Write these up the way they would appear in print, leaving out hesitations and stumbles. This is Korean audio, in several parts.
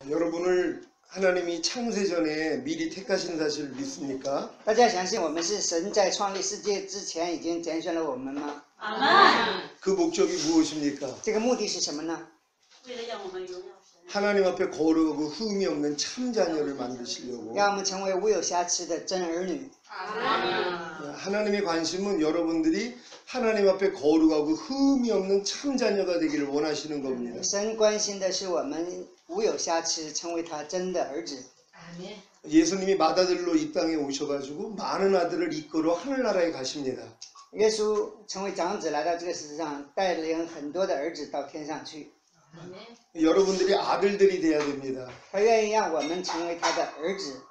여러분을 하나님이 창세전에 미리 택하신 사실을 믿습니까? 大家相信我们是神在创立世界之前已经拣选了我们吗？ 아멘. 그 목적이 무엇입니까? 这个目的是什么呢？ 为了让我们荣耀神， 하나님 앞에 거룩하고 흠이 없는 참 자녀를 만드시려고. 让我们成为无有瑕疵的真儿女。 하나님의 관심은 여러분들이 하나님 앞에 거룩하고 흠이 없는 참 자녀가 되기를 원하시는 겁니다. 神关心的是我们无有瑕疵，成为他真的儿子。 예수님이 맏아들로 이 땅에 오셔가지고 많은 아들을 이끌어 하늘나라에 가십니다. 耶稣成为长子来到这个世界上，带领很多的儿子到天上去。 여러분들이 아들들이 돼야 됩니다. 他愿意让我们成为他的儿子，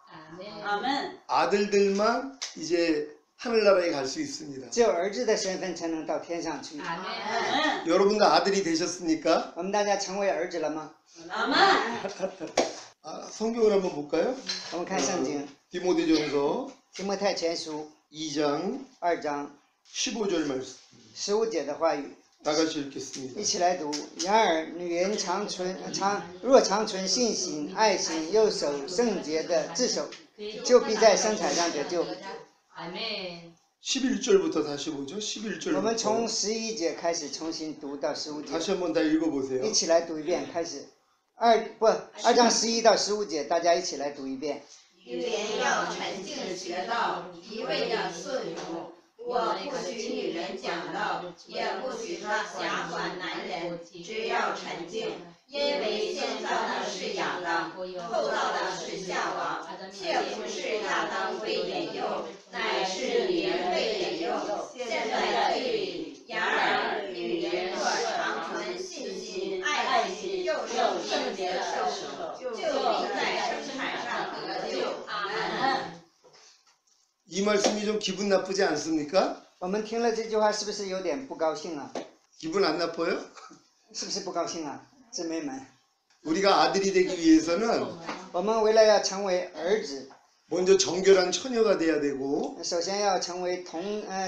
아멘. 아들들만 이제 하늘나라에 갈 수 있습니다. 只有儿子的身份才能到天上去。 아멘. 여러분도 아들이 되셨습니까? 我们大家成为儿子了吗？ 아멘. 성경을 한번 볼까요? 我们看圣经， 디모데전서 提摩太前书 2장 2章 15절 말씀 15节的话语， 다 같이 읽겠습니다. 一起来读。然而，女人若常存信心、爱心，又守圣洁的自守，就必在生产上得救。 아멘. 11절부터 다시 보죠. 我们从 11절부터 11节开始重新读到15节， 다시 한번 다 읽어보세요. 一起来读一遍。开始，2章11到15节，大家一起来读一遍。 语言要沉静学道，一味要顺服。我不许女人讲道，也不许她辖管男人，只要沉静。因为先造的是亚当，后造的是夏娃，却不是亚当被引诱，乃是女人被引诱，陷在罪里。然而女人若常存信心、爱心，又守圣洁的守，就必在生产上得救。阿门。 이 말씀이 좀 기분 나쁘지 않습니까? 我们听了这句话，是不是有点不高兴啊？ 기분 안 나빠요? 是不是不高兴啊，姊妹们？ 우리가 아들이 되기 위해서는 我们为了要成为儿子， 먼저 정결한 처녀가 돼야 되고 首先要成为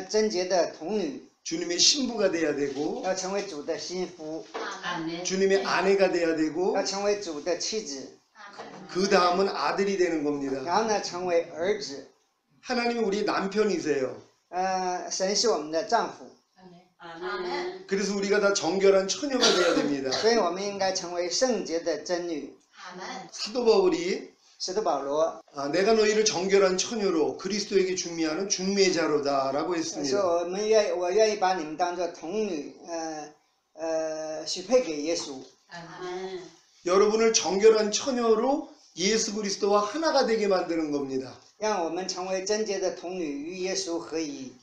贞洁的童女， 주님의 신부가 돼야 되고 要成为主的心腹， 아멘. 주님의 아내가 돼야 되고 要成为主的妻子， 그 다음은 아들이 되는 겁니다. 然后呢，成为儿子。 하나님은 우리 남편이세요. 神是我们的丈夫， 아멘. 그래서 우리가 다 정결한 처녀가 돼야 됩니다. 所以我们应该成为圣洁的真女。 사도 바울이 使徒保罗 내가 너희를 정결한 처녀로 그리스도에게 중매하는 중매자로다라고 说 했습니다. 我愿意把你们当作童女，许配给耶稣。 아멘. 여러분을 정결한 처녀로 예수 그리스도와 하나가 되게 만드는 겁니다. 让我们成为贞洁的童女，与耶稣合一。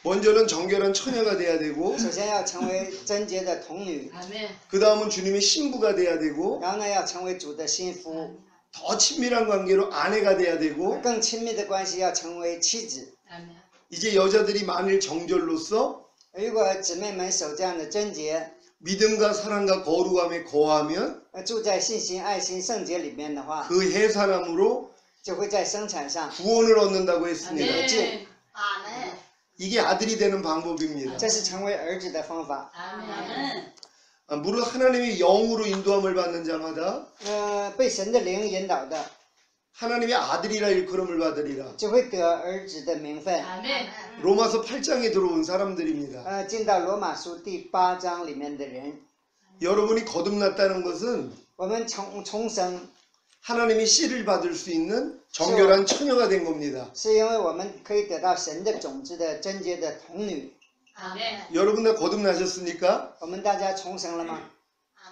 먼저는 정결한 처녀가 돼야 되고 首先要成为贞洁的童女， 아멘. 그 다음은 주님의 신부가 돼야 되고 然后呢，要成为主的心腹， 더 친밀한 관계로 아내가 돼야 되고 更亲密的关系要成为妻子。 아멘. 이제 여자들이 만일 정결로서 如果姊妹们守这样的贞洁， 믿음과 사랑과 거룩함에 거하면 住在信心、爱心、圣洁里面的话， 그 해산함으로 就会在生产上 구원을 얻는다고 했습니다. 아멘. 이게 아들이 되는 방법입니다. 这是成为儿子的方法。 아멘. 무릇 하나님의 영으로 인도함을 받는 자마다 被神的灵引导的， 하나님의 아들이라 일컬음을 받으리라. 就会得儿子的名分。 아멘. 로마서 8장에 들어온 사람들입니다. 进到罗马书第8章里面的人， 여러분이 거듭났다는 것은 我们重生， 하나님이 씨를 받을 수 있는 정결한 처녀가 된 겁니다. 是因为我们可以得到神的种子的贞洁的童女。 아멘. 여러분 다 거듭나셨습니까? 我们大家重生了吗？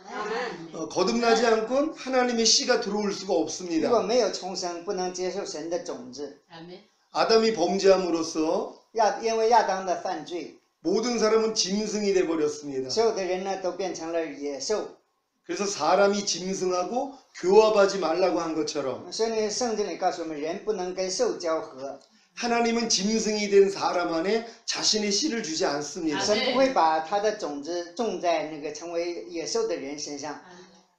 아멘. 거듭나지 않고는 하나님의 씨가 들어올 수가 如果 없습니다. 没有重生，不能接受神的种子。 아멘. 아담이 범죄함으로써 因为亚当的犯罪， 모든 사람은 짐승이 돼 버렸습니다. 所有的人呢都变成了野兽。 그래서 사람이 짐승하고 교합하지 말라고 한 것처럼 所以呢，圣经里告诉我们，人不能跟兽交合。 하나님은 짐승이 된 사람 안에 자신의 씨를 주지 않습니다. 神不会把他的种子种在那个成为野兽的人身上。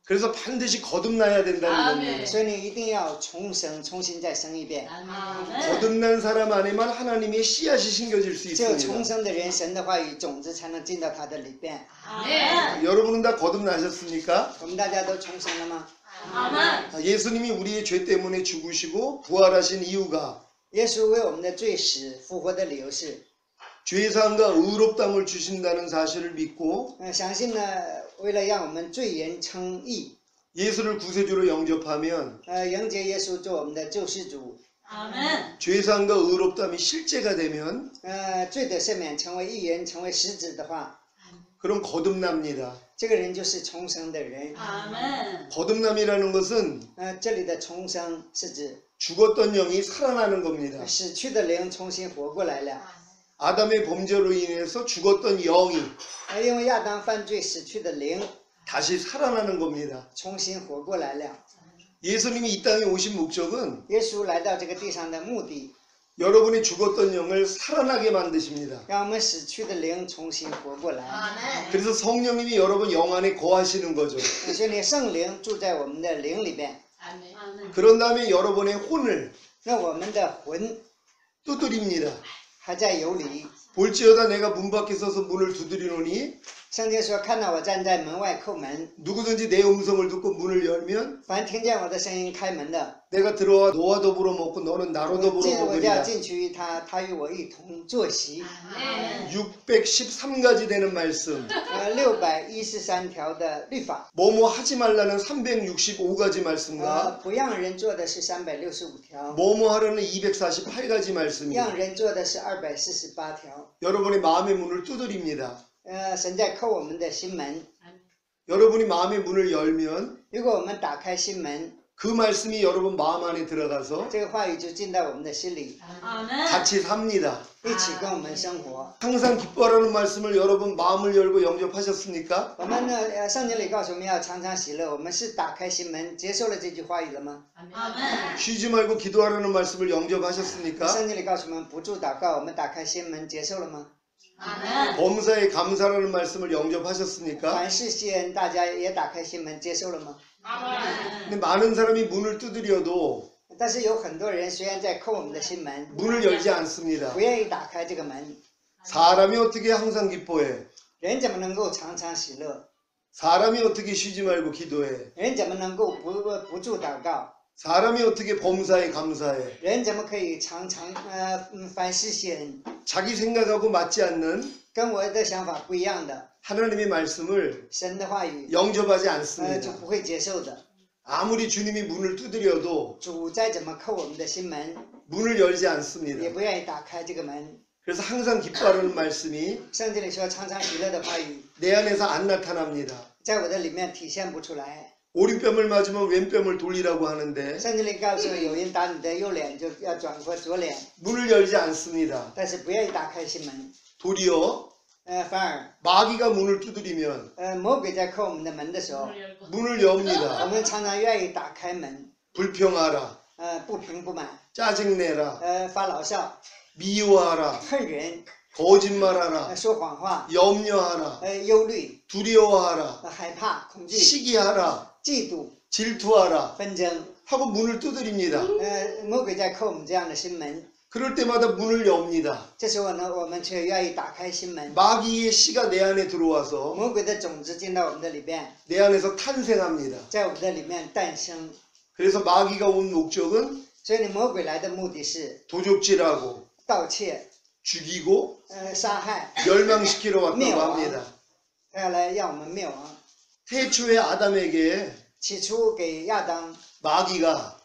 그래서 반드시 거듭나야 된다는 아멘. 겁니다. 所以你一定要重生，重新再生一遍。 아멘. 거듭난 사람 안에만 하나님의 씨앗이 심겨질 수 只有重 있습니다. 生的人，神的话语种子才能进到他的里边。 아멘. 여러분은 다 거듭나셨습니까? 我们大家都重生了吗？ 아멘. 예수님이 우리의 죄 때문에 죽으시고 부활하신 이유가 耶稣为我们的罪死复活的理由是， 죄사함과 의롭다함을 주신다는 사실을 믿고 相信呢，为了让我们罪人称义， 예수를 구세주로 영접하면 迎接耶稣做我们的救世主， 아멘. 죄사함과 의롭다함이 실제가 되면 罪的赦免成为义人，成为实质的话， 그럼 거듭납니다. 这个人就是重生的人。 아멘. 거듭남이라는 것은 这里的重生是指 죽었던 영이 살아나는 겁니다. 死去的灵重新活过来了。 아담의 범죄로 인해서 죽었던 영이 因为亚当犯罪死去的灵 다시 살아나는 겁니다. 重新活过来了。 예수님이 이 땅에 오신 목적은 耶稣来到这个地上的目的， 여러분이 죽었던 영을 살아나게 만드십니다. 让我们死去的灵重新活过来。 아멘. 그래서 성령님이 여러분 영 안에 거하시는 거죠. 所以圣灵住在我们的灵里边， 아멘. 그런 다음에 여러분의 혼을 那我们的魂 두드립니다. 还在有理。 볼지어다 내가 문 밖에 서서 문을 두드리노니 圣经说：“看到我站在门外叩门， 누구든지 내 음성을 듣고 문을 열면 凡听见我的声音开门的， 내가 들어와 너와 더불어 먹고 너는 나로 我 더불어 就要 먹으리라. 进去与他，他与我一同坐席。 아멘. 613가지 되는 말씀. 613条的律法， 뭐뭐 하지 말라는 365가지 말씀과 不让人做的是365条， 뭐뭐 하라는 248가지 让 말씀이에요. 人做的是248条。 여러분의 마음의 문을 두드립니다. 神在叩我们的心门。 여러분이 마음의 문을 열면 如果我们打开心门， 그 말씀이 여러분 마음 안에 들어가서 这个话语就进到我们的心里， 아멘. 같이 삽니다. 一起跟我们生活。 항상 기뻐하라는 말씀을 여러분 마음을 열고 영접하셨습니까? 我们呢，圣经里告诉我们要常常喜乐，我们是打开心门，接受了这句话语了吗？ 아멘. 쉬지 말고 기도하라는 말씀을 영접하셨습니까? 圣经里告诉我们不住祷告，我们打开心门，接受了吗？ 아멘. 범사에 감사라는 말씀을 영접하셨습니까? 凡事谢恩，大家也打开心门，接受了吗？ 근데 많은 사람이 문을 두드려도 但是有很多人虽然在叩我们的心门， 문을 열지 않습니다. 不愿意打开这个门。 사람이 어떻게 항상 기뻐해? 人怎么能够常常喜乐？ 사람이 어떻게 쉬지 말고 기도해? 人怎么能够不住祷告？ 사람이 어떻게 범사에 감사해? 人怎么可以常常凡事谢恩？ 자기 생각하고 맞지 않는 跟我的想法不一样的， 하나님의 말씀을 神的话语 영접하지 就 않습니다. 不会接受的。 아무리 주님이 문을 두드려도 主再怎么叩我们的心门， 문을 열지 也 않습니다. 不愿意打开这个门。 그래서 항상 기뻐하는 말씀이 圣经里说，常常喜乐的话语， 내 안에서 안 나타납니다. 在我的里面体现不出来。 오른뺨을 맞으면 왼뺨을 돌리라고 하는데 圣经里告诉有人打你的右脸，就要转过左脸， 문을 열지 않습니다. 但是不愿意打开心门。 도리어 反而 마귀가 문을 두드리면 魔鬼在叩我们的门的时候， 문을 我 엽니다. 们常常愿意打开门， 불평하라, 不平不满， 짜증내라, 发牢骚， 미워하라, 恨人， 거짓말하라, 说谎话， 염려하라, 忧虑， 두려워하라, 害怕，恐惧， 시기하라, 嫉妒， 질투하라 纷争。 하고 문을 두드립니다. 魔鬼在叩我们这样的心门， 그럴 때마다 문을 엽니다. 这时候呢，我们却愿意打开心门。 마귀의 씨가 내 안에 들어와서 魔鬼的种子进到我们的里边， 내 안에서 탄생합니다. 在我们的里面诞生。 그래서 마귀가 온 목적은 所以呢，魔鬼来的目的是 도적질하고 盗窃、 죽이고 杀害， 멸망시키러 왔다고 멸망. 합니다. 他要来让我们灭亡。 태초에 아담에게 起初给亚当， 마귀가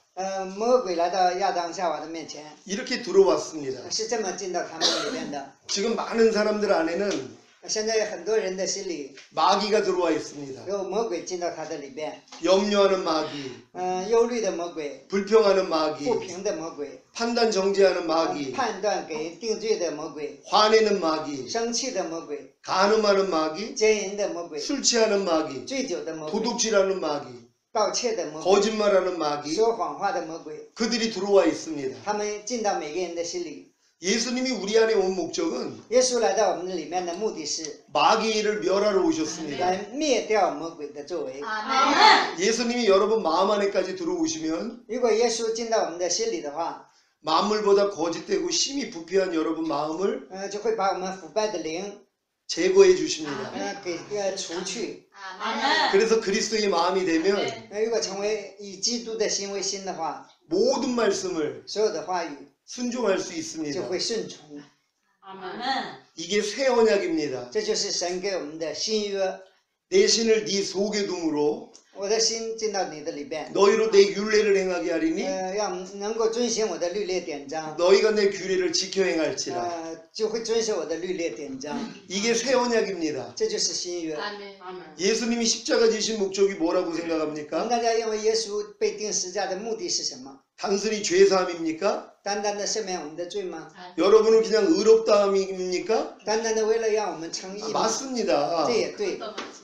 魔鬼来到亚当夏娃的面前， 이렇게 들어왔습니다. 是这么进到他们里面的。 지금 많은 사람들 안에는 现在很多人的心里 마귀가 들어와 있습니다. 有魔鬼进到他的里边， 염려하는 마귀, 忧虑的魔鬼， 불평하는 마귀, 不平的魔鬼， 판단 정죄하는 마귀, 判断给定罪的魔鬼， 화내는 마귀, 生气的魔鬼， 간음하는 마귀, 奸淫的魔鬼， 술 취하는 마귀, 醉酒的魔鬼， 도둑질하는 마귀, 盗窃的魔鬼， 거짓말하는 마귀, 说谎话的魔鬼， 그들이 들어와 있습니다. 他们进到每个人的心里。 예수님이 우리 안에 온 목적은 耶稣来到我们的里面的目的是 마귀를 멸하러 오셨습니다. 来灭掉魔鬼的作为。 아멘. 예수님이 여러분 마음 안에까지 들어오시면 如果耶稣进到我们的心里的话， 만물보다 거짓되고 심히 부패한 여러분 마음을 就会把我们腐败的灵 제거해 주십니다. 给除去。 아멘. 그래서 그리스도의 마음이 되면 如果成为以基督的心为心的话， 모든 말씀을 所有的话语 순종할 수 就 있습니다. 会顺从。 아멘. 이게 새 언약입니다. 这就是神给我们的新约。 내 신을 네 속에 둠으로 我的心进到你的里边， 너희로 내 율례를 행하게 하리니 要能够遵循我的律例典章， 너희가 내 규례를 지켜 행할지라. 就会遵守我的律例典章。 이게 새 언약입니다. 这就是新约。 아멘. 아멘. 예수님이 십자가 지신 목적이 뭐라고 我们 생각합니까? 大家认为耶稣被钉十字架的目的是什么？ 단순히 죄사함입니까? 单单的赦免我们的罪吗？ 여러분은 그냥 의롭다함입니까? 单单的为了让我们称义吗？ 맞습니다. 这也对。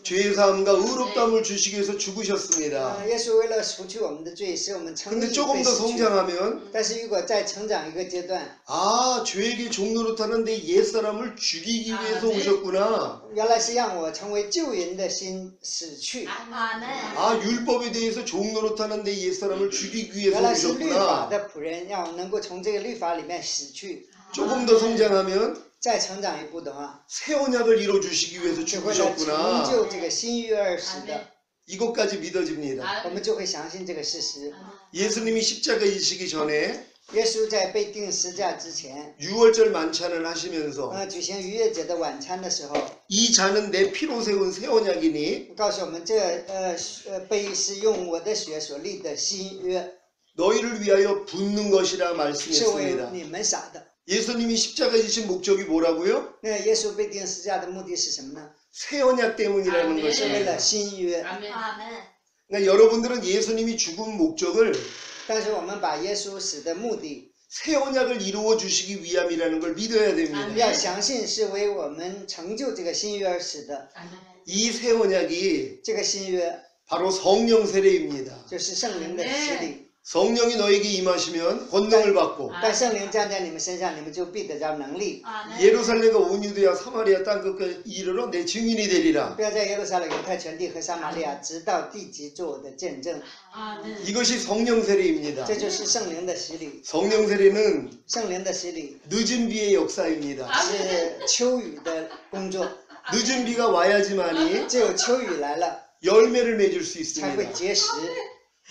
죄사함과 의롭다함을 주시기 위해서 죽으셨습니다. 耶稣为了除去我们的罪，使我们称义 근데 被 조금 더 死去。 성장하면 但是如果再成长一个阶段， 아 죄에게 종노릇하는 내 옛사람을 죽이기 위해서 오셨구나. 原来是让我成为救人的心死去， 아멘. 아 율법에 대해서 종노릇하는 내 옛사람을 죽이기 위해서 原来是律法 오셨구나. 的仆人，让我能够从这个律法里面死去。 조금 더 성장하면 再成长一步的话， 새 언약을 이뤄주시기 위해서 就会来成 죽으셨구나. 就这个新约而死的， 이것까지 믿어집니다. 我们就会相信这个事实。 예수님이 십자가에 지시기 전에 耶稣在被钉十字架之前， 유월절 만찬을 하시면서 举行逾越节的晚餐的时候， 이 잔은 내 피로 세운 새 언약이니 告诉我们这杯是用我的血所立的新约， 너희를 위하여 붓는 것이라 是为 말씀했습니다. 你们撒的。 예수님이 십자가 지신 목적이 뭐라고요? 那耶稣被钉十字架的目的是什么呢？ 새 언약 때문이라는 아멘. 是为了 것입니다. 新约。 아멘. 아멘. 그러니까 여러분들은 예수님이 죽은 목적을 但是我们把耶稣死的目的， 새 언약을 이루어 주시기 위함이라는 걸 믿어야 됩니다. 要相信是为我们成就这个新约而死的。 아멘. 이 새 언약이 这个新约 바로 성령 세례입니다. 就是圣灵的洗礼。 성령이 너에게 임하시면 권능을 받고 当圣灵降在你们身上，你们就必得着能力。 아멘. 예루살렘과 온 유대와 사마리아 땅 끝까지 이르러 내 증인이 되리라. 不要在耶路撒冷、犹太全地和撒玛利亚，直到地极做我的见证。 아멘. 이것이 성령 세례입니다. 这就是圣灵的洗礼。 성령 세례는 圣灵的洗礼 늦은 비의 역사입니다. 是秋雨的工作， 늦은 비가 와야지만이 只有秋雨来了， 열매를 맺을 수 才会 있습니다. 结实。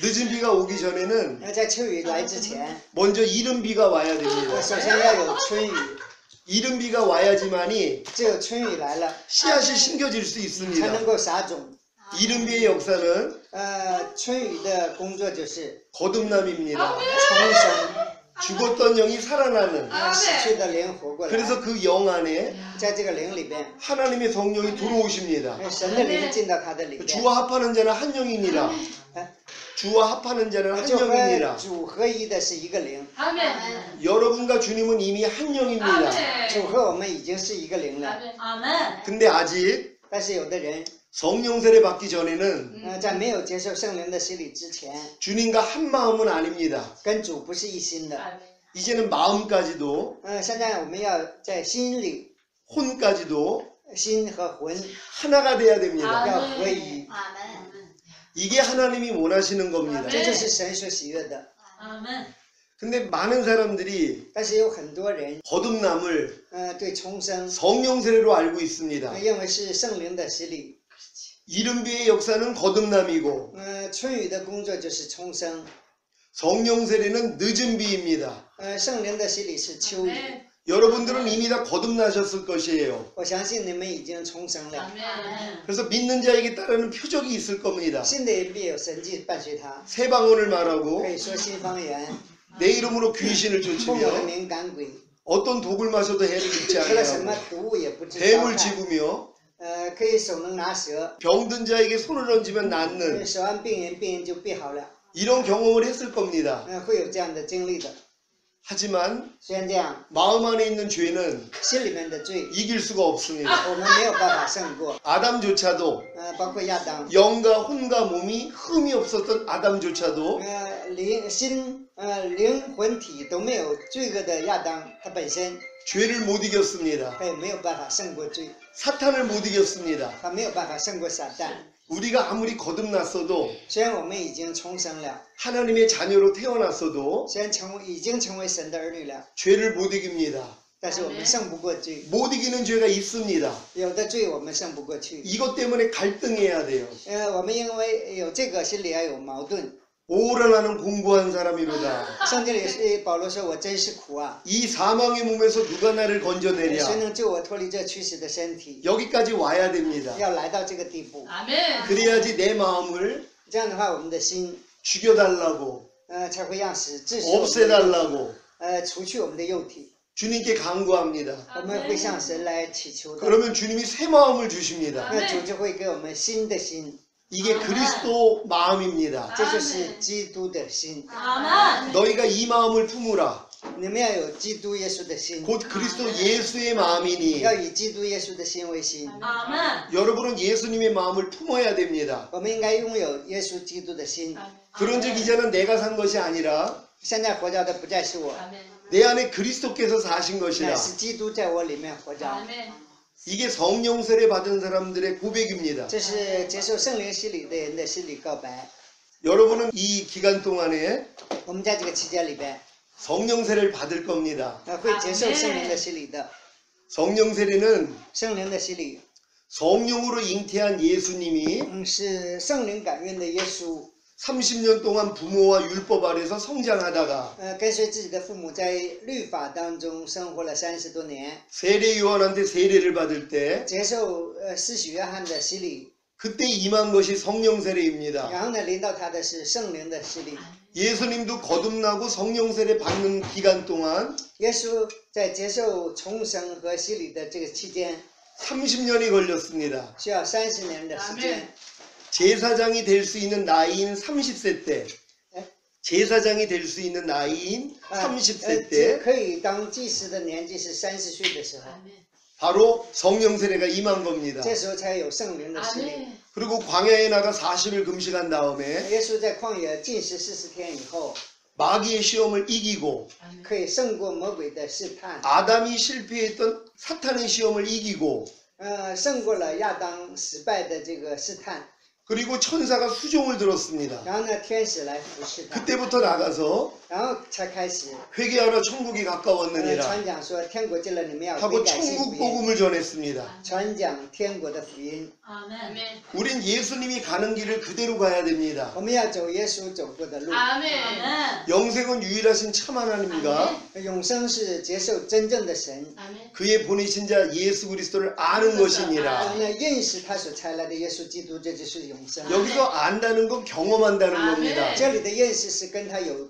늦은 비가 오기 전에는 要在秋雨来之前， 먼저 이른 비가 와야 됩니다. 首先要有春雨， 이른 비가 와야지만이 只有春雨来了， 씨앗이 심겨질 수 才能 있습니다. 够撒种。 이른 비의 역사는 春雨的工作就是 거듭남입니다. 重生， 죽었던 영이 살아나는. 死去的灵活过来， 그래서 그 영 안에 在这个灵里边， 하나님의 성령이 들어오십니다. 神的灵进到他的里边， 주와 합하는 자는 한 영이니라. 주와 합하는 자는 한 就和 영이니라. 主合一的是一个灵， 아멘. 여러분과 주님은 이미 한 영입니다. 主和我们已经是一个灵了。 아멘. 아멘. 근데 아직 但是有的人， 성령 세례 받기 전에는 在没有接受圣灵的洗礼之前， 주님과 한 마음은 아닙니다. 跟主不是一心的。 아멘. 이제는 마음까지도 现在我们要在心里、 혼까지도 心和魂 하나가 돼야 됩니다. 要合一， 아멘. 이게 하나님이 원하시는 겁니다. 这就是神所喜悦的。 아멘. 근데 많은 사람들이 但是有很多人， 거듭남을 对重生， 성령 세례로 알고 있습니다. 认为是圣灵的洗礼。 이른 비의 역사는 거듭남이고 春雨的工作就是重生， 성령 세례는 늦은 비입니다. 圣灵的洗礼是秋雨。 여러분들은 이미 다 거듭나셨을 것이에요. 我相信你们已经重生了， 아멘. 그래서 믿는 자에게 따르는 표적이 있을 겁니다. 信的必有神迹伴随他， 새 방언을 可 말하고 以说新方言， 내 이름으로 귀신을 奉我的 쫓으며 名赶鬼， 어떤 독을 마셔도 해를 입지 吃了什么 아니하고 毒物也不知道 뱀을 害。 집으며 可以手能拿蛇， 병든 자에게 손을 얹으면 낫는 手按病人，病人就必好了。 이런 경험을 했을 겁니다. 会有这样的经历的。 하지만 虽然这样， 마음 안에 있는 죄는 心里面的罪， 이길 수가 없습니다. 我们没有办法胜过。 아담조차도 包括亚当， 영과 혼과 몸이 흠이 없었던 아담조차도 灵魂体都没有罪恶的亚当，他本身 죄를 못 이겼습니다. 他也没有办法胜过罪， 사탄을 못 이겼습니다. 他没有办法胜过撒旦。 우리가 아무리 거듭났어도 虽然我们已经重生了， 하나님의 자녀로 태어났어도 虽然已经成为神的儿女了， 죄를 못 이깁니다. 但是我们胜不过罪， 못 이기는 죄가 있습니다. 有的罪我们胜不过去。 이것 때문에 갈등해야 돼요. 我们因为有这个心里要有矛盾。 오라 나는 공부한 사람이로다. 圣经里是保罗说：“我真是苦啊！ 이 사망의 몸에서 누가 나를 谁 건져내랴. 能救我脱离这驱使的身体？ 여기까지 와야 됩니다. 要来到这个地步， 아멘. 그래야지 내 마음을 这样的话，我们的心 죽여달라고 才会让死致使我们的 없애달라고 除去我们的肉体。 주님께 간구합니다. 我们会向神来祈求的， 그러면 주님이 새 마음을 주십니다. 那主就会给我们新的心， 이게 그리스도 마음입니다. 这就是基督的心。 아멘. 너희가 이 마음을 품으라. 你们要有基督耶稣的心， 곧 그리스도 예수의 마음이니 要以基督耶稣的心为心。 아멘. 여러분은 예수님의 마음을 품어야 됩니다. 我们应该拥有耶稣基督的心。 그런즉 이제는 내가 산 것이 아니라 现在活着的不再是我， 아멘. 내 안에 그리스도께서 사신 乃 것이라. 是基督在我里面活着。 아멘. 이게 성령 세례 받은 사람들의 고백입니다. 这是接受圣灵洗礼的人的心理告白。 여러분은 이 기간 동안에 我们在这个期间里边， 성령 세례를 받을 겁니다. 会接受圣灵的洗礼的。 성령 세례는 圣灵的洗礼， 성령으로 잉태한 예수님이 是圣灵感孕的耶稣， 30년 동안 부모와 율법 아래서 성장하다가 跟随自己的父母在律法当中生活了30多年， 세례 요한한테 세례를 받을 때 接受施洗约翰的洗礼， 그때 임한 것이 성령 세례입니다. 然后呢，临到他的是圣灵的洗礼。 예수님도 거듭나고 성령 세례 받는 기간 동안 耶稣在接受重生和洗礼的这个期间， 30년이 걸렸습니다. 需要30年的时间。 제사장이 될 수 있는 나이인 30세 때 에? 제사장이 될 수 있는 나이인 30세 这 때 可以当祭司的年纪是30岁的时候， 바로 성령 세례가 임한 겁니다. 这时候才有圣灵的洗礼。 아멘. 그리고 광야에 나가 40일 금식한 다음에 耶稣在旷野禁食40天以后， 마귀의 시험을 이기고 可以胜过魔鬼的试探， 아담이 실패했던 사탄의 시험을 이기고 胜过了亚当失败的这个试探。 그리고 천사가 수종을 들었습니다. 然后呢，天使来服侍他， 그때부터 나가서 然后才开始 회개하러 천국이 가까웠느니라 传讲说天国近了，你们要悔 하고 改信 천국 福音， 복음을 전했습니다. 传讲天国的福音。 아멘. 아멘. 우린 예수님이 가는 길을 그대로 가야 됩니다. 我们要走耶稣走过的路。 아멘. 아멘. 영생은 유일하신 참 하나님과 永生是接受真正的神， 아멘. 그의 보내신 자 예수 그리스도를 아는 然后 것이니라. 呢，认识他所差来的耶稣基督，这就是永生。 여기서 안다는 건 경험한다는 겁니다. 这里的认识是跟他有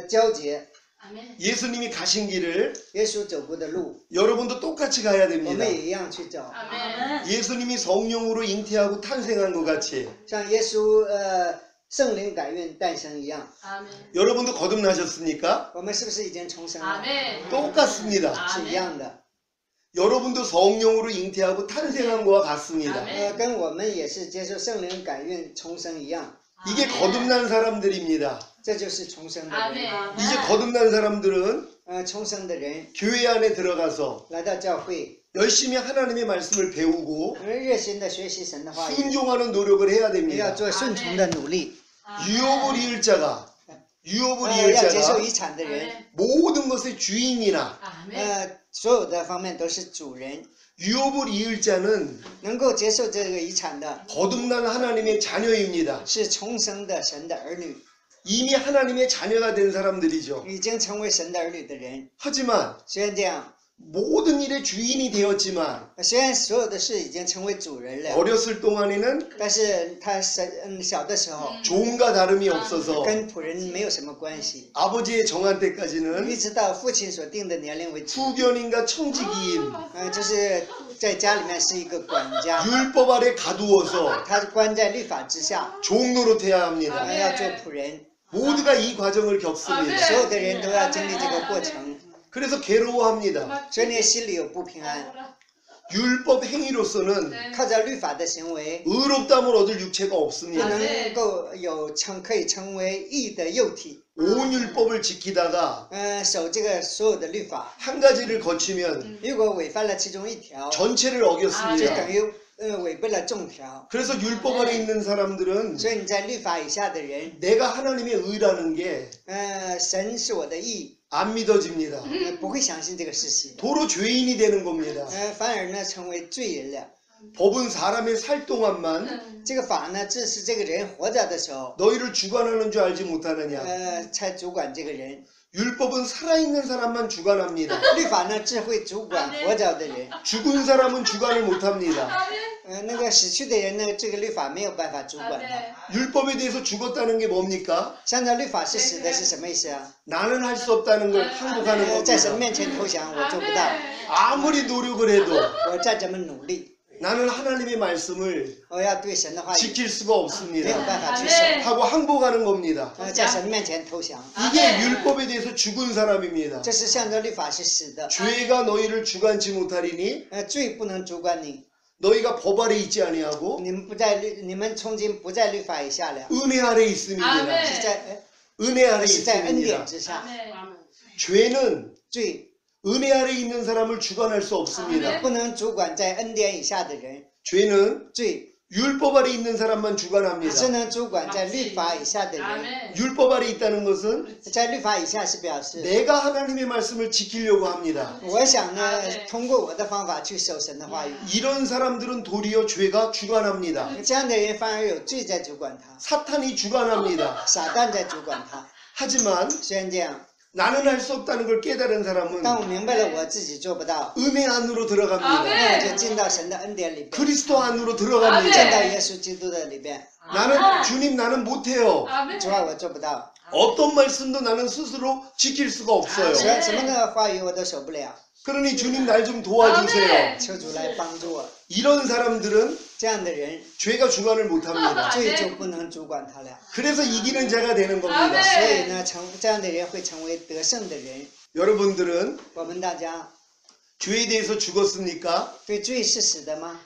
交结， 아멘. 예수님이 가신 길을 耶稣走过的路， 여러분도 똑같이 가야 我 됩니다. 们也一样去走。 아멘. 예수님이 성령으로 잉태하고 탄생한 것 같이 像耶稣圣灵感孕诞生一样， 아멘. 여러분도 거듭나셨습니까? 我们是不是已经重生了？ 아멘. 똑같습니다. 是一样的， 여러분도 성령으로 잉태하고 탄생한 것과 같습니다. 아멘. 跟我们也是接受圣灵感孕重生一样， 이게 거듭난 사람들입니다. 这就是重生的 아멘. 人。 이제 거듭난 사람들은 重生的人 교회 안에 들어가서 来到教会， 열심히 하나님의 말씀을 배우고 热心的学习神的话语， 순종하는 노력을 해야 也要 됩니다. 做顺从的努力。 유업을 이을 자가 유업을 要接受 이을 遗产的人， 아멘. 모든 것의 주인이나 아멘. 所有的方面都是主人。 유업을 이을 자는 能够接受这个遗产的 거듭난 하나님의 자녀입니다. 是重生的神的儿女， 이미 하나님의 자녀가 된 사람들이죠. 已经成为神的儿女的人。 하지만 虽然这样， 모든 일의 주인이 되었지만 虽然所有的事已经成为主人了， 어렸을 동안에는 但是他小的时候 종과 다름이 없어서 跟仆人没有什么关系， 아버지의 정한 一 때까지는 直到父亲所定的年龄为止。 후견인과 청지기인 就是在家里面是一个管家， 율법 아래 가두어서 他关在律法之下， 종노릇해야 합니다. 要做仆人。 모두가 이 과정을 겪습니다. 所有的人都要经历这个过程， 그래서 괴로워합니다. 所以你心里有不平安。 율법 행위로서는 靠着律法的行为， 의롭다함을 얻을 육체가 不 없습니다. 能够可以成为义的肉体。 온 율법을 지키다가 守这个所有的律法， 한 가지를 거치면 如果违反了其中一条， 전체를 就 어겼습니다. 等于违背了众条。 그래서 율법 아래 있는 사람들은 所以你在律法以下的人， 내가 하나님의 의라는 게 神是我的义， 안 믿어집니다. 不会相信这个事实， 도로 죄인이 되는 겁니다. 反而呢成为罪人了。 법은 사람의 살 동안만 这个法呢，只是这个人活着的时候， 너희를 주관하는 줄 알지 못하느냐. 才主管这个人。 율법은 살아있는 사람만 주관합니다. 律法呢，只会主管活着的人。 죽은 사람은 주관을 못합니다. 那个死去的人呢，这个律法没有办法主管他。 율법에 대해서 죽었다는 게 뭡니까? 按照律法是死的是什么意思啊？ 나는 할 수 없다는 걸 항복하는 在神 겁니다. 面前投降，我做不到， 아무리 노력을 해도 我再怎么努力， 나는 하나님의 말씀을 我要对神的话语 지킬 수가 没有 없습니다. 办法去守， 하고 항복하는 겁니다. 在神面前投降。 이게 율법에 대해서 죽은 사람입니다. 这是向着律法是死的， 죄가 너희를 주관치 못하리니 罪不能主管你， 너희가 법 아래 있지 아니하고 你们从今不在律法以下了， 은혜 아래 있음이니라. 是在 은혜 아래 是在恩典 있음이니라. 之上。 죄는 罪 은혜 아래 있는 사람을 주관할 수 없습니다. 不能主管在恩典以下的人， 죄는 罪 율법 아래 있는 사람만 只 주관합니다. 能主管在律法以下的人。 율법 아래 있다는 것은 在律法以下是表示， 내가 하나님의 말씀을 지키려고 합니다. 我想呢，通过我的方法去守神的话语。 이런 사람들은 도리어 죄가 주관합니다. 这样的人反而有罪在主管他， 사탄이 주관합니다. 撒旦在主管他。 하지만 虽然这样， 나는 할 수 없다는 걸 깨달은 사람은 当我明白了我自己做不到， 은혜 안으로 那 들어갑니다. 我就进到神的恩典里边， 그리스도 안으로 进 들어갑니다. 到耶稣基督的里边。 나는 주님 나는 못해요. 主啊，我做不到， 어떤 말씀도 나는 스스로 지킬 수가 없어요. 什么的话语我都守不了， 그러니 주님 날 좀 도와주세요. 求主来帮助我。 이런 사람들은 这样的人， 죄가 주관을 못합니다. 罪就不能主管他了。 그래서 이기는 자가 되는 겁니다. 所以呢，这样的人会成为得胜的人。 여러분들은 我们大家 죄에 대해서 죽었습니까? 对罪是死的吗？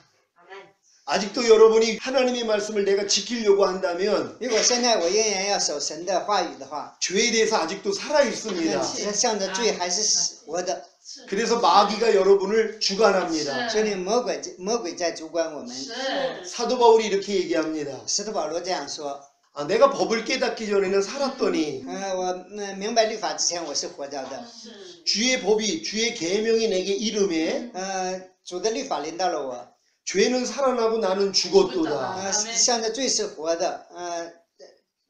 아직도 여러분이 하나님의 말씀을 내가 지키려고 한다면 如果现在我仍然要守神的话语的话， 죄에 대해서 아직도 살아 那 있습니다. 向着罪还是活的。 그래서 마귀가 여러분을 주관합니다. 所以魔鬼在主管我们。 사도 바울이 이렇게 얘기합니다. 使徒保罗这样说： 아, 내가 법을 깨닫기 전에는 살았더니 我明白律法之前我是活着的， 주의 법이 주의 계명이 내게 이름에 主的律法临到了我， 죄는 살아나고 나는 죽었도다. 向着罪是活的，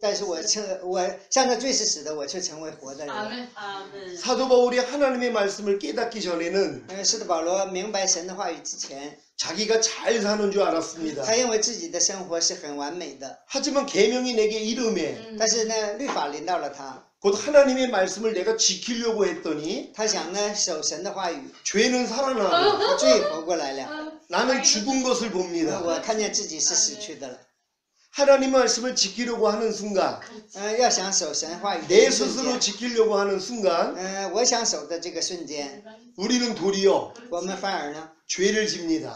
但是我向着罪是死的，我却成为活的人。 사도 바울이 하나님의 말씀을 깨닫기 전에는 使徒保罗明白神的话语之前， 자기가 잘 사는 줄 알았습니다. 他认为自己的生活是很完美的， 하지만 계명이 내게 이름에 但是呢，律法临到了他， 곧 하나님의 말씀을 내가 지키려고 했더니 他想呢守神的话语， 죄는 살아나고 罪活过来了， 나는 죽은 것을 봅니다. 我看见自己是死去的了。 하나님의 말씀을 지키려고 하는 순간 要想守神话语的 내 瞬 스스로 间， 지키려고 하는 순간 我想守的这个瞬间， 우리는 도리어 我们反而呢， 죄를 집니다.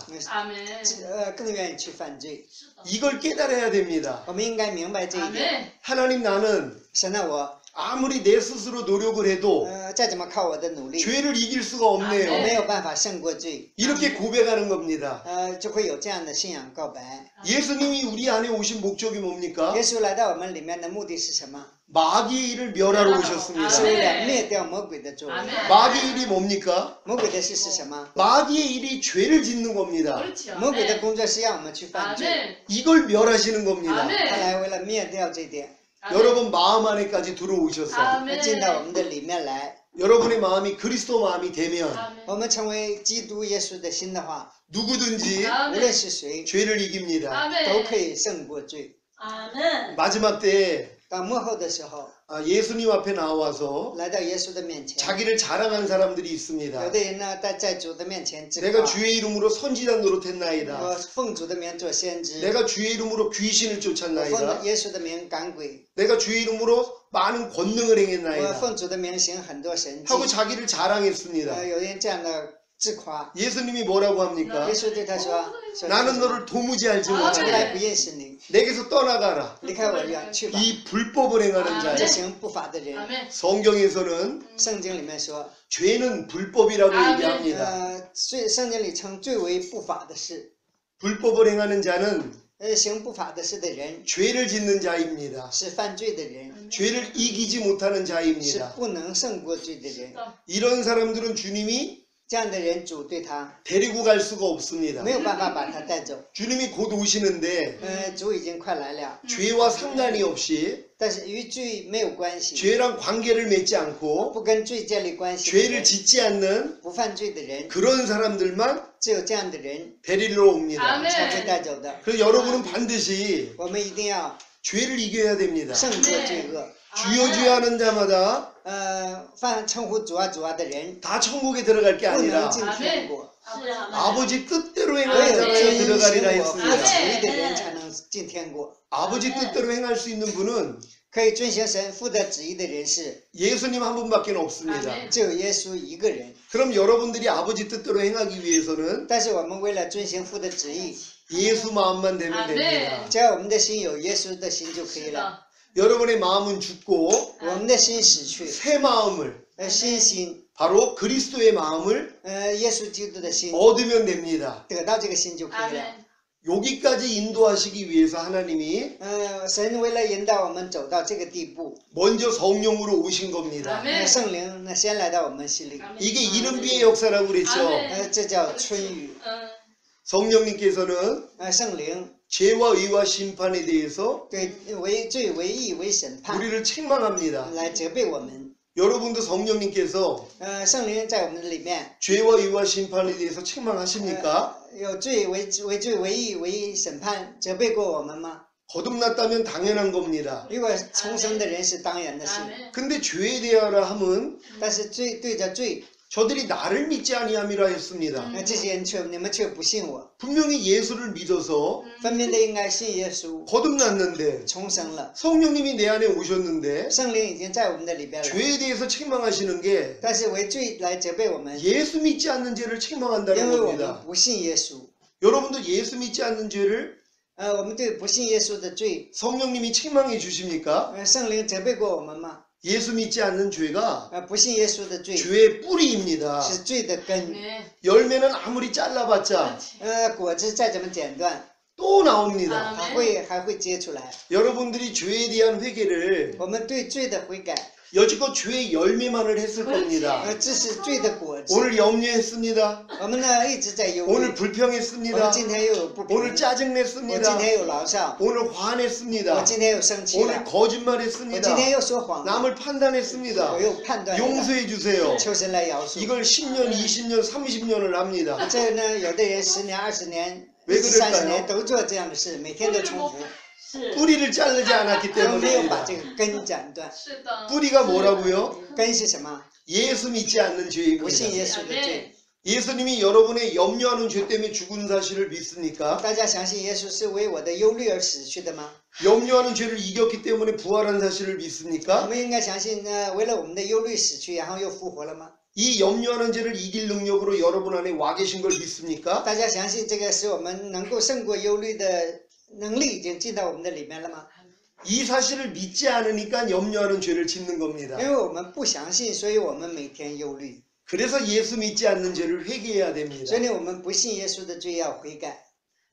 更愿意去犯罪。 이걸 깨달아야 됩니다. 我们应该明白这一点。 하나님 나는 神啊，我 아무리 내 스스로 노력을 해도 再怎么靠我的努力， 죄를 이길 수가 我 없네요. 没有办法胜过罪。 이렇게 고백하는 겁니다. 就会有这样的信仰告白。 예수님이 우리 안에 오신 목적이 뭡니까? 耶稣来到我们里面的目的是什么？ 마귀의 일을 멸하러 오셨습니다. 是为了灭掉魔鬼的作为。 마귀의 일이 뭡니까? 魔鬼的事是什么？ 마귀의 일이 죄를 짓는 겁니다. 魔鬼的工作是让我们去犯罪， 이걸 멸하시는 겁니다. 他来为了灭掉这点， 여러분 마음 안에까지 들어오셔서 进到我们的里面来。 여러분의 마음이 그리스도 마음이 되면 我们成为基督耶稣的心的话， 누구든지 无论是谁 죄를 이깁니다. 都可以胜过罪。 마지막 때에 到末后的时候， 예수님 앞에 나와서 来到耶稣的面前， 자기를 자랑한 사람들이 有 있습니다. 的人呢在主的面前自 내가 夸， 주의 이름으로 선지자 노릇했나이다. 我奉主的名做先知， 내가 주의 이름으로 귀신을 我 쫓았나이다. 奉耶稣的名赶鬼， 내가 주의 이름으로 많은 권능을 我 행했나이다. 奉主的名行很多神迹。 하고 자기를 자랑했습니다. 有人这样的自夸， 예수님이 뭐라고 합니까? 耶稣对他说：“ 나는 너를 도무지 알지 从来 못하네. 不认识你， 내게서 떠나가라. 离开我远去吧。 이 불법을 행하는 这 자야. 行不法的人。” 성경에서는 圣经里面说， 죄는 불법이라고 얘기합니다. 圣经里称最为不法的事， 불법을 행하는 자는 行不法的事的人 죄를 짓는 자입니다. 是犯罪的人， 죄를 이기지 못하는 是 자입니다. 不能胜过罪的人。 이런 사람들은 주님이 这样的人，主对他 데리고 갈 수가 없습니다. 没有办法把他带走。 주님이 곧 오시는데 主已经快来了， 죄와 상관이 없이 但是与罪没有关系， 죄랑 관계를 맺지 않고 不跟罪建立关系的 죄를 人， 짓지 않는 不犯罪的人， 그런 사람들만 只有这样的人 데리러 옵니다. 아멘. 才会带走的。 그래서 여러분은 반드시 我们一定要 죄를 이겨야 됩니다. 胜过罪恶。 주여 주여 하는 자마다 称呼主啊主啊的人， 다 천국에 들어갈 게 不能 아니라 进天国， 아버지 뜻대로 唯 행하는 有 자가 遵 들어가리라 行我父 했습니다. 旨意的人才能进天国。 아버지 뜻대로 행할 수 있는 분은 可以遵行神父的旨意的人是 예수님 한 분밖에 없습니다. 아멘. 只有耶稣一个人。 그럼 여러분들이 아버지 뜻대로 행하기 위해서는 但是我们为了遵行父的旨意， 예수 마음만 되면 아멘. 됩니다. 只要我们的心有耶稣的心就可以了。 여러분의 마음은 죽고 我们的心死去， 새 마음을 新心， 바로 그리스도의 마음을 耶稣基督的心， 얻으면 됩니다. 得到这个心就可以了。 아멘. 여기까지 인도하시기 위해서 하나님이 神为了引导我们走到这个地步， 먼저 성령으로 오신 겁니다. 아멘. 圣灵呢先来到我们心里， 이게 이른비의 역사라고 그랬죠. 아멘. 这叫春雨。 성령님께서는 圣灵 죄와 의와 심판에 대해서 对为罪为义为审判 우리를 책망합니다. 来责备我们。 여러분도 성령님께서 圣灵在我们的里面 죄와 의와 심판에 대해서 책망하십니까? 有罪为罪为义为审判责备过我们吗？ 거듭났다면 당연한 겁니다. 如果重生的人是当然的事， 아멘. 근데 죄에 대하라 함은 但是对着罪， 저들이 나를 믿지 아니함이라 했습니다. 这些人你们却不信我， 분명히 예수를 믿어서 分明的应该信耶稣， 거듭났는데 重生了， 성령님이 내 안에 오셨는데 圣灵已经在我们的里边了。 죄에 대해서 책망하시는 게 但是为罪来责备我们， 예수 믿지 않는 죄를 因 책망한다는 为我们 겁니다. 不信耶稣。 여러분도 예수 믿지 않는 죄를 我们对不信耶稣的罪， 성령님이 책망해 주십니까? 圣灵责备过我们吗？ 예수 믿지 않는 죄가 不信耶稣的罪 죄의 뿌리입니다. 是罪的根， 아멘. 열매는 아무리 잘라봤자 果子再怎么剪断， 또 나옵니다. 还会结出来。 여러분들이 죄에 대한 회개를 我们对罪的悔改， 여지껏 죄의 열매만을 했을 겁니다. 这是罪的果子。 오늘 염려했습니다. 我们呢一直在忧虑， 오늘 我们 불평했습니다. 今天又有不平， 오늘 我 짜증냈습니다. 今天又牢骚， 오늘 我 화냈습니다. 今天又生气 오늘 了，我 거짓말했습니다. 今天又说谎了， 남을 판단했습니다. 我又判断了， 용서해 주세요. 求神来饶恕。 이걸 10년, 20년, 30년을 합니다. 这呢，有的人10年、20年、 왜 30年 그럴까요? 都做这样的事，每天都重复， 뿌리를 자르지 않았기 我们没有把 때문입니다. 这个根斩断。 是的。 뿌리가 뭐라고요? 根是什么？ 예수 믿지 않는 不信 죄입니다. 耶稣的罪。 예수님이 여러분의 염려하는 죄 때문에 죽은 사실을 믿습니까? 大家相信耶稣是为我的忧虑而死去的吗？ 염려하는 죄를 이겼기 때문에 부활한 사실을 我 믿습니까? 们应该相信为了我们的忧虑死去，然后又复活了吗？ 이 염려하는 죄를 이길 능력으로 여러분 안에 와 계신 걸 믿습니까? 大家相信这个使我们能够胜过忧虑的能力已经进到我们的里面了吗？ 이 사실을 믿지 않으니까 염려하는 죄를 짓는 겁니다. 因为我们不相信，所以我们每天忧虑。 그래서 예수 믿지 않는 죄를 회개해야 됩니다. 所以呢，我们不信耶稣的罪要悔改。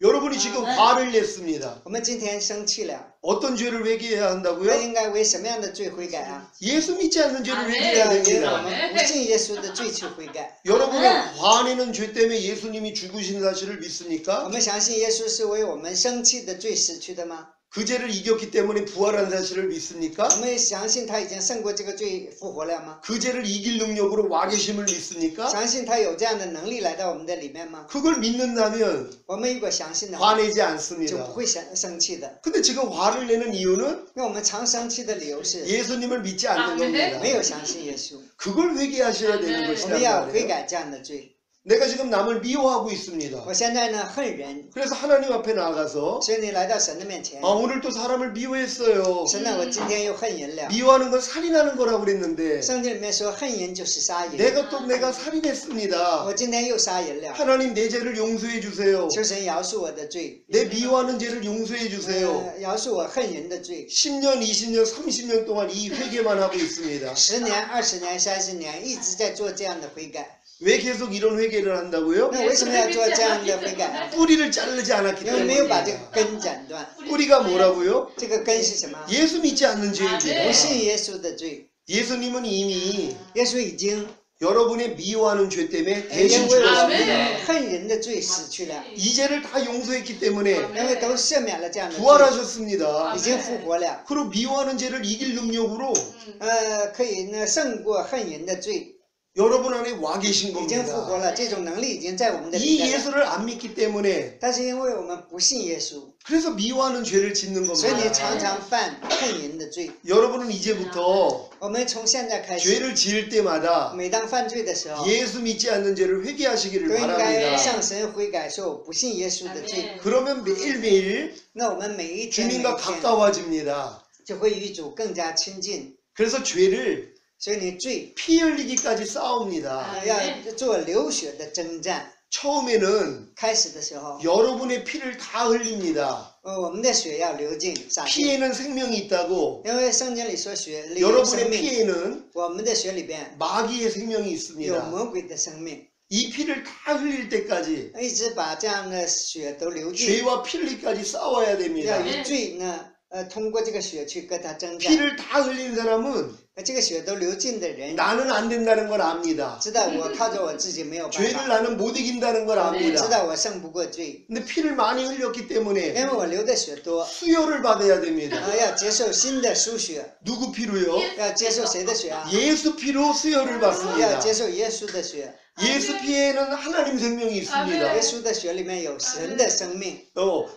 여러분이 지금 화를 냈습니다. 我们今天生气了， 어떤 죄를 회개해야 那 한다고요? 应该为什么样的罪悔改啊？ 예수 믿지 않는 죄를 아멘. 회개해야 因为我 됩니다. 们不信耶稣的罪去悔改。 여러분의 화내는 죄 때문에 예수님이 죽으신 사실을 我 믿습니까? 们相信耶稣是为我们生气的罪死去的吗？ 그 죄를 이겼기 때문에 부활한 사실을 믿습니까? 我们相信他已经胜过这个罪复活了吗？ 그 죄를 이길 능력으로 와 계심을 믿습니까? 相信他有这样的能力来到我们的里面吗？ 그걸 믿는다면 我们如果相信的话， 화내지 就 않습니다. 不会生气的。 근데 지금 화를 내는 이유는 因为我们常生气的理由是 예수님을 믿지 않는 아멘. 겁니다. 没有相信耶稣。 그걸 회개하셔야 되는 我 것이란 们要悔 말이에요. 改这样的罪。 내가 지금 남을 미워하고 있습니다. 我现在呢恨人， 그래서 하나님 앞에 나가서 所以你来到神的面前， 오늘 또 사람을 미워했어요. 神呢，我今天又恨人了。 미워하는 건 살인하는 거라고 그랬는데 圣经里面说恨人就是杀人， 내가 살인했습니다. 我今天又杀人了。 하나님 내 죄를 용서해 주세요. 求神饶恕我的罪， 내 미워하는 죄를 용서해 주세요. 饶恕我恨人的罪。 10년, 20년, 30년 동안 이 회개만 하고 있습니다. 10年、20年、30年一直在做这样的悔改。왜 계속 이런 회개를 한다고요? 那为什么要做这样的悔改？ 뿌리를 자르지 않았기 因为没有把 때문에. 这个根斩断。 뿌리가 뭐라고요? 这个根是什么？ 예수 믿지 않는 죄입니다. 不信耶稣的罪。 예수님은 이미 耶稣已经 여러분의 미워하는 죄 때문에 因 대신 为我们 죽었습니다. 恨人的罪死去了， 이 죄를 다 용서했기 때문에 因为都赦免了这样的罪， 부활하셨습니다. 已经复活了。 그리고 미워하는 죄를 이길 능력으로 可以呢胜过恨人的罪， 여러분 안에 와 계신 已经复活 겁니다. 了，这种能力已经在我们的里 이 面了。 예수를 안 믿기 때문에 但是因为我们不信耶稣， 그래서 미워하는 죄를 짓는 所以你 겁니다. 常常犯恨人的罪。 여러분은 이제부터 我们从现在开始， 죄를 지을 때마다 每当犯罪的时候， 예수 믿지 않는 죄를 회개하시기를 都应该 바랍니다. 向神悔改，说我不信耶稣的罪。 그러면 매일매일 那我们每一天每一 주님과 天 가까워집니다. 就会与主更加亲近。 그래서 죄를 所以你罪 피 흘리기까지 싸웁니다. 要做流血的征战。 처음에는 开始的时候， 여러분의 피를 다 흘립니다. 我们的血要流尽洒尽， 피에는 생명이 있다고. 因为圣经里说血里有生 여러분의 命， 피에는 我们的血里边 마귀의 생명이 有 있습니다. 魔鬼的生命， 이 피를 다 흘릴 때까지 一直把这样的血都流尽， 죄와 피 흘리기까지 싸워야 要 됩니다. 与罪呢，通过这个血去跟他征战。 피를 다 흘린 사람은 这个血都流尽的人， 나는 안 된다는 걸 압니다. 知道我靠着我自己没有办 죄를 法， 나는 못 이긴다는 걸 知 압니다. 道我胜不过罪， 근데 피를 많이 흘렸기 因 때문에 为我流的血多， 수혈을 받아야 됩니다. 要接受新的输血， 누구 피로요? 要接受谁的血啊？ 예수 피로 수혈을 要 받습니다. 接受耶稣的血， 예수 피에는 하나님 생명이 있습니다. 耶稣的血里面有神的生命，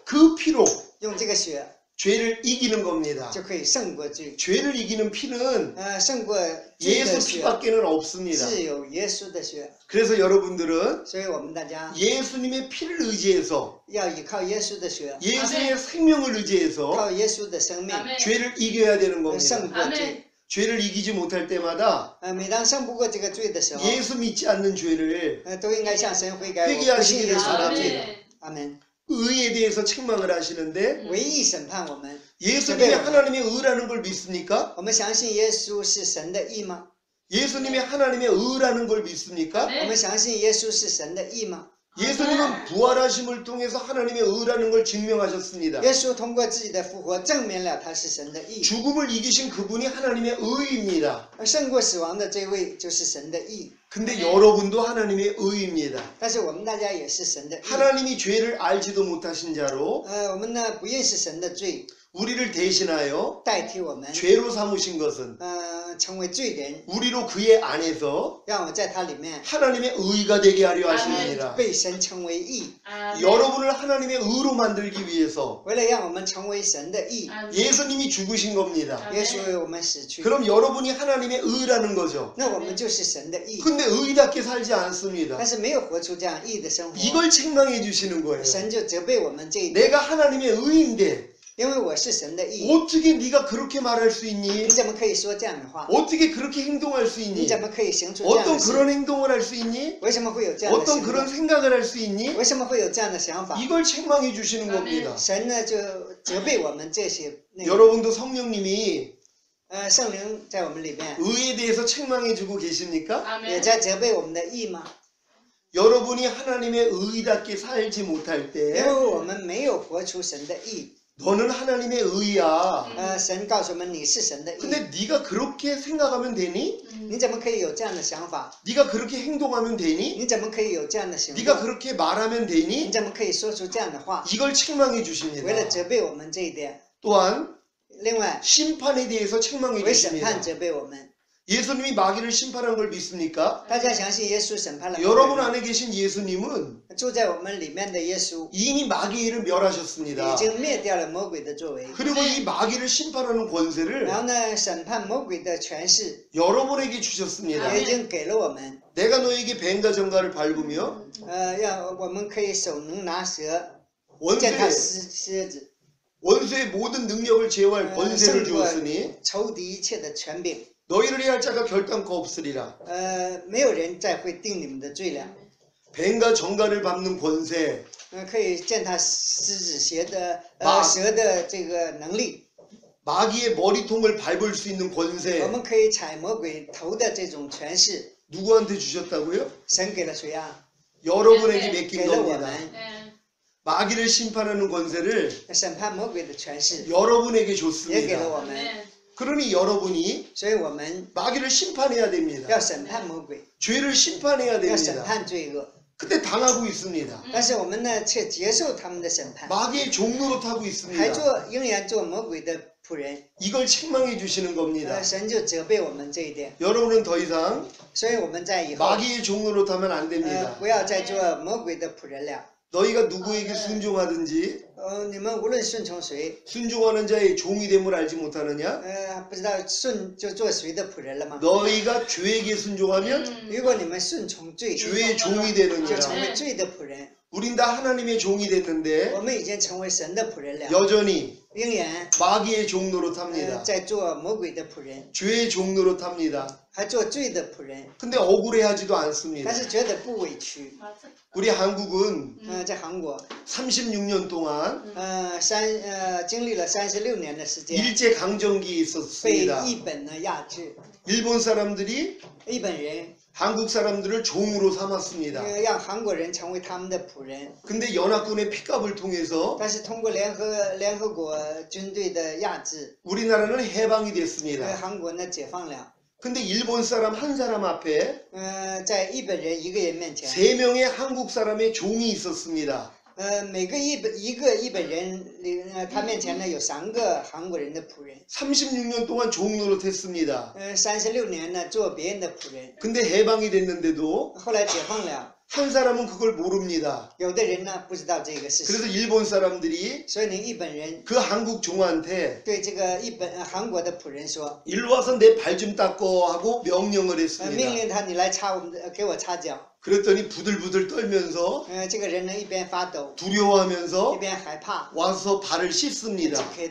그 피로 用这个血 죄를 이기는 겁니다. 就可以胜过罪。 죄를 이기는 피는 胜过罪的 예수 血 피밖에는 없습니다. 是有耶稣的血， 그래서 여러분들은 所以我们大家 예수님의 피를 의지해서 要依靠耶稣的血， 예수의 생명을 의지해서 靠耶稣的生命 죄를 이겨야 되는 胜 겁니다. 过罪。 죄를 이기지 못할 때마다 每当胜不过这个罪的时候， 예수 믿지 않는 죄를 都应该向神悔改，我不信 회개하시기를 耶稣的 바랍니다. 罪。阿门。 의에 대해서 책망을 하시는데 唯一审判我们， 예수님이 하나님의 의라는 걸 믿습니까? 我们相信耶稣是神的义吗？ 예수님이 하나님의 의라는 걸 믿습니까? 我们相信耶稣是神的义吗？ 예수님은 부활하심을 통해서 하나님의 의라는 걸 증명하셨습니다. 耶稣通过自己的复活证明了他是神的义， 죽음을 이기신 그분이 하나님의 의입니다. 胜过死亡的这位就是神的义。 근데 여러분도 하나님의 의입니다. 但是我们大家也是神的义。 하나님이 죄를 알지도 못하신 자로 我们呢不认识神的罪， 우리를 대신하여 代替我们， 죄로 삼으신 것은 成为罪人， 우리로 그의 안에서 让我在他里面 하나님의 의가 되게 하려 하십니다. 被神称为义， 여러분을 하나님의 의로 만들기 위해서 为了让我们成为神的义， 예수님이 죽으신 겁니다. 耶稣为我们死去， 그럼 여러분이 하나님의 의라는 거죠. 那我们就是神的义。 근데 의답게 살지 않습니다. 但是没有活出这样义的生活， 이걸 책망해 주시는 거예요. 神就责备我们这一点， 내가 하나님의 의인데 因为我是神的义， 어떻게 네가 그렇게 말할 수 你 있니? 怎么可以说这样的话？ 어떻게 그렇게 행동할 수 你 있니? 怎么可以行出这样 어떤 的事？ 그런 행동을 할 수 있니? 为什么会有这样的 어떤 行 그런 动？ 생각을 할 수 있니? 为什么会有这样的想法？ 이걸 책망해 주시는 겁니다. 神呢就责备我们这些内容。 여러분도 성령님이 圣灵在我们里面 의에 대해서 책망해 주고 계십니까? 也在责备我们的义吗？ 여러분이 하나님의 의답게 살지 못할 因 때 为我们没有活出神的义。 너는 하나님의 의야. 神告诉我们你是神的义， 근데 네가 그렇게 생각하면 되니? 你怎么可以有这样的想法？ 네가 그렇게 행동하면 되니? 你怎么可以有这样的行 네가 动？ 그렇게 말하면 你 되니? 怎么可以说出这样的话？ 이걸 책망해 为了 주십니다. 责备我们这一点， 또한 另外 심판에 대해서 책망해 为审 주십니다. 判责备我们。 예수님이 마귀를 심판한 걸 믿습니까? 大家相信耶稣审判了魔 여러분 鬼吗？ 안에 계신 예수님은 住在我们里面的耶稣 이미 마귀의 일을 已 멸하셨습니다. 经灭掉了魔鬼的作为， 그리고 이 마귀를 심판하는 권세를 然后呢，审判魔鬼的权势 여러분에게 주셨습니다. 也已经给了我们。 내가 너에게 뱀과 정갈을 밟으며 让我们可以手能拿蛇，践 원수의, 踏狮子， 원수의 모든 능력을 제어할 권세를 胜过 주었으니 仇敌一切的权柄。 너희를 해할 자가 결단코 없으리라. 没有人再会定你们的罪了。 뱀과 정갈을 밟는 권세, 可以践踏狮子马蛇的这个能力， 마귀의 머리통을 밟을 수 있는 我 권세, 们可以踩魔鬼头的这种权势， 누구한테 주셨다고요? 神给了谁啊？ 여러분에게 给 맡긴 了我 겁니다. 们， 네. 마귀를 심판하는 권세를 审判魔鬼的权势 여러분에게 也给了 줬습니다. 我们， 아멘. 그러니 여러분이 所以我们 마귀를 심판해야 됩니다. 要审判魔鬼， 죄를 심판해야 要审 됩니다. 判罪恶。 근데 당하고 있습니다. 但是我们呢，却接受他们的审判， 마귀의 종로로 타고 还 있습니다. 仍然做魔鬼的仆人。 이걸 책망해 주시는 겁니다. 神就责备我们这一点， 여러분은 더 이상 所以我们在以后 마귀의 종로로 타면 안 됩니다. 不要再做魔鬼的仆人了。 너희가 누구에게 순종하든지 你们无论顺从谁， 순종하는 자의 종이 됨을 알지 못하느냐? 不知道顺就做谁的仆人了吗？ 너희가 죄에게 순종하면 如果你们顺从罪， 죄의 종이 就 되느니라. 成为罪的仆人。 우린 다 하나님의 종이 됐는데 我们已经成为神的仆人了， 여전히 仍然 마귀의 종로로 탑니다. 在做魔鬼的仆人， 죄의 종로로 탑니다. 还做罪的仆人， 근데 억울해하지도 않습니다. 但是觉得不委屈。 우리 한국은 在韩国， 36년 동안 经历了36年的时间， 일제 강점기 被 있었습니다. 日本呢压制， 일본 사람들이 日本人 한국 사람들을 종으로 삼았습니다. 让韩国人成为他们的仆人。 근데 연합군의 핏값을 통해서 但是通过联合国军队的压制， 우리나라는 해방이 呃 됐습니다. 韩国呢解放了。 근데 일본 사람 한 사람 앞에 在日本人一个人面前， 3명의 한국 사람의 종이 있었습니다. 每个一个日本人他面前呢有3个韩国人的仆人。 36년 동안 종 노릇했습니다. 36年呢做别人的仆人， 근데 해방이 됐는데도 后来解放了， 한 사람은 그걸 모릅니다. 有的人呢不知道这个事实， 그래서 일본 사람들이 所以呢日本人 그 한국 종한테 对这个韩国的仆人说， 일로 와서 내 발 좀 닦어 하고 명령을 命 했습니다. 令他你来给我擦脚。 그랬더니 부들부들 떨면서 这个人呢一边发抖， 두려워하면서 一边害怕， 와서 발을 씻습니다. 给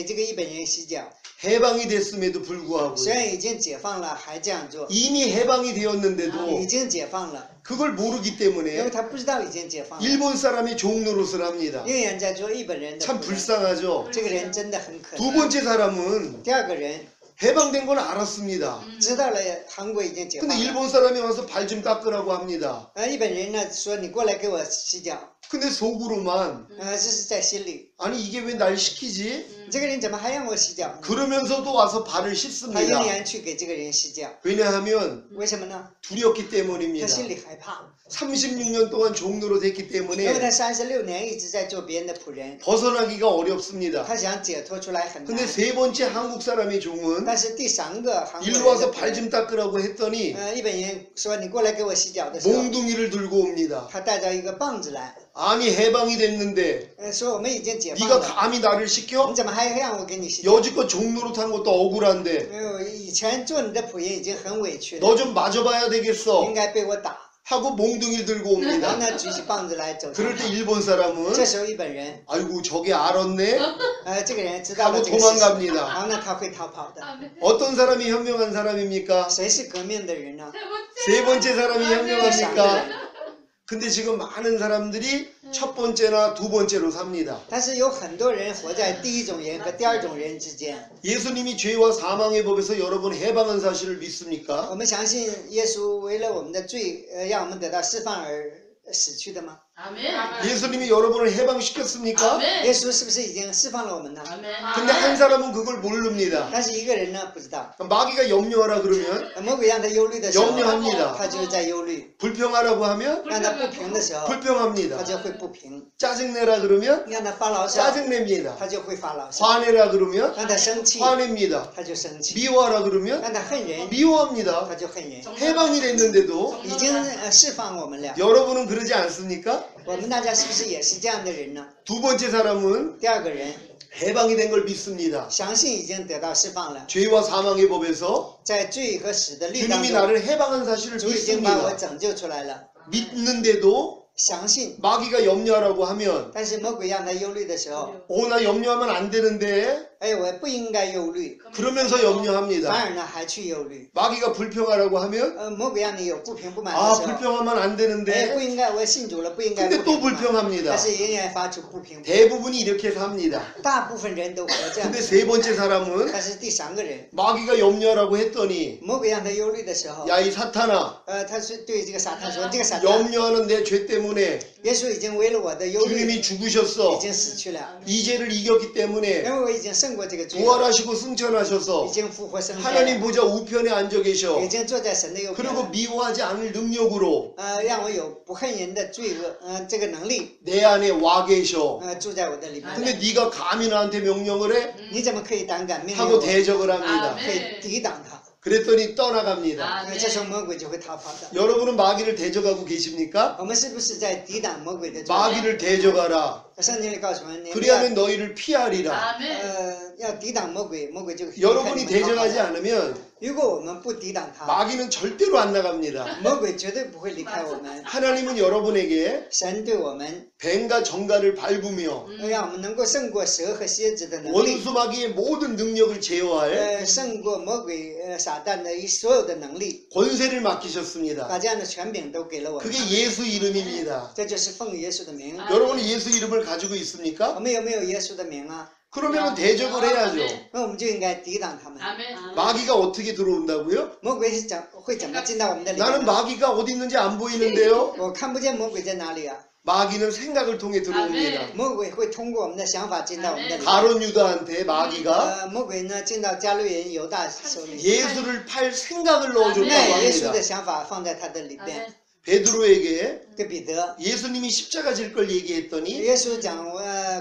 这个日本人洗脚。 해방이 됐음에도 불구하고 虽然已经解放了，还这样做， 이미 해방이 되었는데도 已经解放了， 그걸 모르기 因为 때문에 他不知道已经解放了， 일본 사람이 종 노릇을 합니다. 仍然在做日本人的 참 仆人。 불쌍하죠. 这个人真的很可 두 怜。 번째 사람은 第二个人 해방된 건 알았습니다. 知道了韩国已经解放 근데 了， 일본 사람이 와서 발 좀 닦으라고 합니다. 日本人呢说你过来给我洗脚， 근데 속으로만 这是在心里， 아니 이게 왜 날 시키지? 这个人怎么还让我洗脚？ 그러면서도 와서 발을 他仍 씻습니다. 然去给这个人洗脚， 왜냐하면 为什么呢？ 두렵기 他 때문입니다. 心里害怕， 36년 동안 종로로 됐기 因为 때문에 他36年一直在做别人的仆人， 벗어나기가 어렵습니다. 他想解脱出来很难 근데 。 세 번째 한국 사람의 종은 但是第3个韩国人 일로 的 와서 仆 발 人 좀 닦으라고 했더니 日本人说你过来给我洗脚的时候， 몽둥이를 들고 옵니다. 他带着一个棒子来， 아니 해방이 됐는데 说我们已经解放 네가 了， 감히 나를 시켜? 你怎么还让我给你洗脚？ 여지껏 종로로 탄 것도 억울한데 以前做你的仆人已经很委屈了， 너 좀 맞아봐야 되겠어 应该被我打。 하고 몽둥이를 들고 然后 옵니다. 呢，举起棒子来走向 그럴 때 他。 일본 사람은 这时候日本人， 아이고 저게 알았네 这个人知道了 하고 这个事实， 도망갑니다. 然后呢，他会逃跑的。 어떤 사람이 현명한 사람입니까? 谁是革命的人呢？ 세 번째 사람이 현명합니까? 근데 지금 많은 사람들이 첫 번째나 두 번째로 삽니다. 但是有很多人活在第一种人和第二种人之间。 예수님이 죄와 사망의 법에서 여러분 해방한 사실을 믿습니까? 我们相信耶稣为了我们的罪，让我们得到释放而死去的吗？ 아멘. 예수님이 여러분을 해방시켰습니까? 耶稣是不是已经释放了我们呢？ 아멘. 근데 한 사람은 그걸 모릅니다. 但是一个人呢，不知道。 마귀가 염려하라 그러면 魔鬼让他忧虑的时候， 염려합니다. 他就是在忧虑； 불평하라고 하면 让他不平的时候，他 불평합니다. 就会不平； 짜증내라 그러면 让他发牢骚， 짜증냅니다. 他就会发牢骚； 화내라 그러면 让他生气， 화냅니다. 他就生气； 미워하라 그러면 让他恨人， 미워합니다. 他就恨人。 해방이 됐는데도 已经释放我们了， 여러분은 그러지 않습니까? 我们大家是不是也是这样的人呢？ 두 번째 사람은 第二个人 해방이 된 걸 믿습니다. 相信已经得到释放了， 죄와 사망의 법에서 在罪和死的律当 주님이 中， 나를 해방한 사실을 主已经把我 믿습니다. 拯救出来了。 믿는데도 相信， 마귀가 염려하라고 하면 但是魔鬼让他忧虑的时候， 나 염려하면 안 되는데 哎，我不应该忧虑， 그러면서 反 염려합니다. 而呢还去忧虑。 마귀가 불평하라고 하면 魔鬼让你有不平不满的 아 时候， 불평하면 안 哎， 되는데 不应该，我信主了，不应该 근데 不 또 平不满， 불평합니다. 但是仍然发出不平不满。 대부분이 이렇게 삽니다. 大部分人都活这样 근데 ， 子 세 번째 사람은 但是第三个人， 마귀가 염려하라고 했더니 魔鬼让他忧虑的时候， 야 이 사탄아 他是对这个撒旦说：“这个撒旦， 염려하는 내 죄 때문에 耶稣已经为了我的忧虑 주님이 已 죽으셨어. 经死去了， 이 죄를 이겼기 因 때문에 为我已经胜过这个罪了， 부활하시고 已 승천하셔서 经复活升天 하나님 了， 보좌 우편에 앉아 계셔. 已经坐在神的右边 그리고 了。 미워하지 않을 능력으로 让我有不恨人的罪恶，这个能力， 내 안에 와 계셔. 住在我的里面。 근데 네가 감히 나한테 명령을 해? 你怎么可以胆敢命令 하고 我？ 대적을 합니다. 可以抵挡他？ 그랬더니 떠나갑니다. 这时候魔鬼就会逃跑的。 여러분은 마귀를 대적하고 계십니까? 我们是不是在抵挡魔鬼的罪？ 마귀를 대적하라. 圣经里告诉我们，你们要 그리하면 너희를 피하리라. 아멘. 要抵挡魔鬼，魔鬼就 여러분이 대적하지 않으면 如果我们不抵挡他， 마귀는 절대로 안 나갑니다. 魔鬼绝对不会离开我们。 하나님은 여러분에게 神对我们， 뱀과 정갈을 밟으며 让我们能够胜过蛇和蝎子的能力， 원수 마귀의 모든 능력을 제어할 胜过魔鬼撒旦的所有的能力， 권세를 맡기셨습니다. 把这样的权柄都给了我们。 그게 예수 이름입니다. 这就是奉耶稣的名。 여러분은 예수 이름을 가지고 我 있습니까? 们有没有耶稣的名啊？ 그러면 대적을 해야죠. 那我们就应该抵挡他们。 아멘. 마귀가 어떻게 들어온다고요? 魔鬼是会怎么进到我们的里面 나는 呢？ 마귀가 어디 있는지 안 보이는데요. 我看不见魔鬼在哪里啊？ 마귀는 생각을 통해 들어옵니다. 魔鬼会通过我们的想法进到我们的里面。 가론 유다한테 마귀가 魔鬼呢进到加略人犹大手里， 예수를 팔 생각을 넣어줬다고 那耶稣 합니다. 的想法放在他的里边。 아멘. 베드로에게 对彼得， 예수님이 십자가 질 걸 얘기했더니 耶稣讲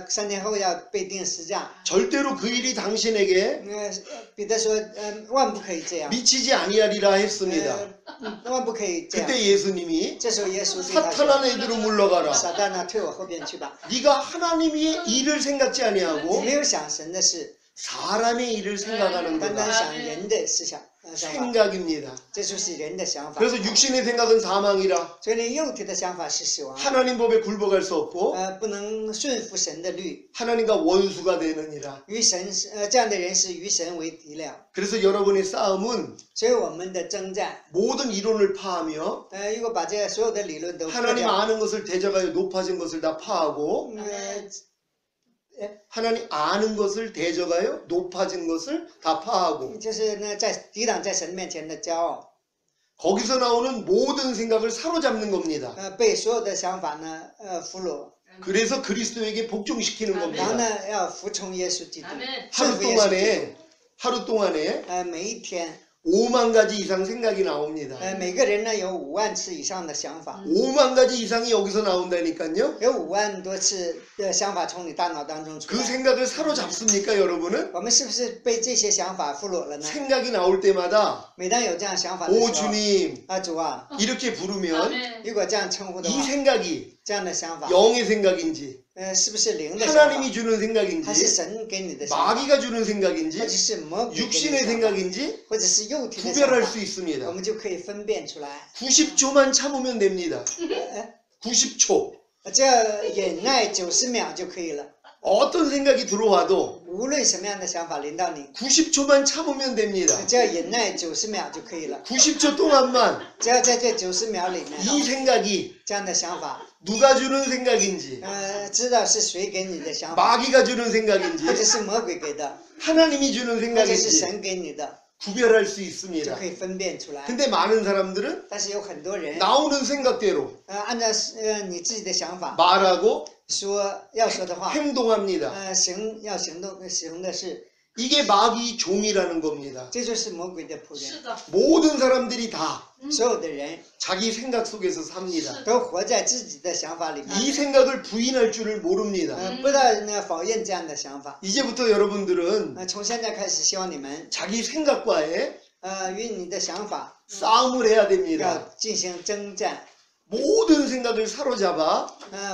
3天后要被钉十架。 절대로 그 일이 당신에게 彼得说，万不可以这样， 미치지 아니하리라 했습니다. 万不可以这样。 그때 예수님이 这时候耶稣对他 사탄아 说 애들로 물러가라. 撒旦啊，退我后边去吧！ 네가 하나님의 일을 생각지 你 아니하고 没有想神的事， 사람의 일을 单 생각하는구나. 单想人的思想想法， 생각입니다. 这就是人的想法。 그래서 육신의 생각은 사망이라 所以呢，肉体的想法是死亡， 하나님 법에 굴복할 수 없고 不能顺服神的律， 하나님과 원수가 되느니라. 与神这样的人是与神为敌了。 그래서 여러분의 싸움은 所以我们的征战， 모든 이론을 파하며 如果把这所有的理论都破 하나님 掉， 아는 것을 대적하여 높아진 것을 다 파하고 하나님 아는 것을 대적하여 높아진 것을 다 파하고 就是呢，在抵挡在神面前的骄傲， 거기서 나오는 모든 생각을 사로잡는 겁니다. 被所有的想法呢，俘虏， 그래서 그리스도에게 복종시키는 然后 겁니다. 呢，要服从耶稣基督， 아멘. 顺 하루 服耶稣基督。 하루 동안에 每一天， 5만 가지 이상 생각이 나옵니다. 每个人呢有5万次以上的想法， 5만 가지 이상이 여기서 나온다니까요. 有5万多次的想法从你大脑当中出 그 来。 생각을 사로잡습니까, 여러분은? 我们是不是被这些想法俘虏了呢？ 생각이 나올 때마다 每当有这样想法的时 오 候， 주님 主啊， 이렇게 부르면 아멘. 如果这样称呼的 이 话， 생각이 这样的想法， 영의 생각인지 是不是灵的想法， 하나님이 주는 还是 생각인지 神给你的想法， 마귀가 주는 或者 생각인지 是魔鬼给你的 육신의 想法， 생각인지 或者是肉体的想 구별할 法， 수 我 있습니다. 们就可以分辨出来。 90초만 참으면 됩니다. 90초. 这忍耐90秒就可以了。 어떤 생각이 들어와도 无论什么样的想法临到你， 90초만 참으면 됩니다. 只要忍耐90秒就可以了。 90초 동안만 只要在这90秒里面， 이 생각이 这样的想法， 누가 주는 생각인지 知道是谁给你的想法， 마귀가 주는 或者 생각인지 是魔鬼给的， 하나님이 주는 或者是 생각인지 神给你的， 구별할 수 就 있습니다. 可以分辨出来。 근데 많은 사람들은 但是有很多人， 나오는 생각대로 按照你自己的想法 말하고 要说的话， 행동합니다. 行的事， 이게 마귀 종이라는 겁니다. 这就是魔鬼的仆人。 是的， 모든 사람들이 다 所有的人 자기 생각 속에서 삽니다. 都活在自己的想法里面， 이 생각을 부인할 줄을 모릅니다. 不知道否认这样的想法。 이제부터 여러분들은 从现在开始，希望你们 자기 생각과의 与你的想法 싸움을 해야 要 됩니다. 进行征战， 모든 생각을 사로잡아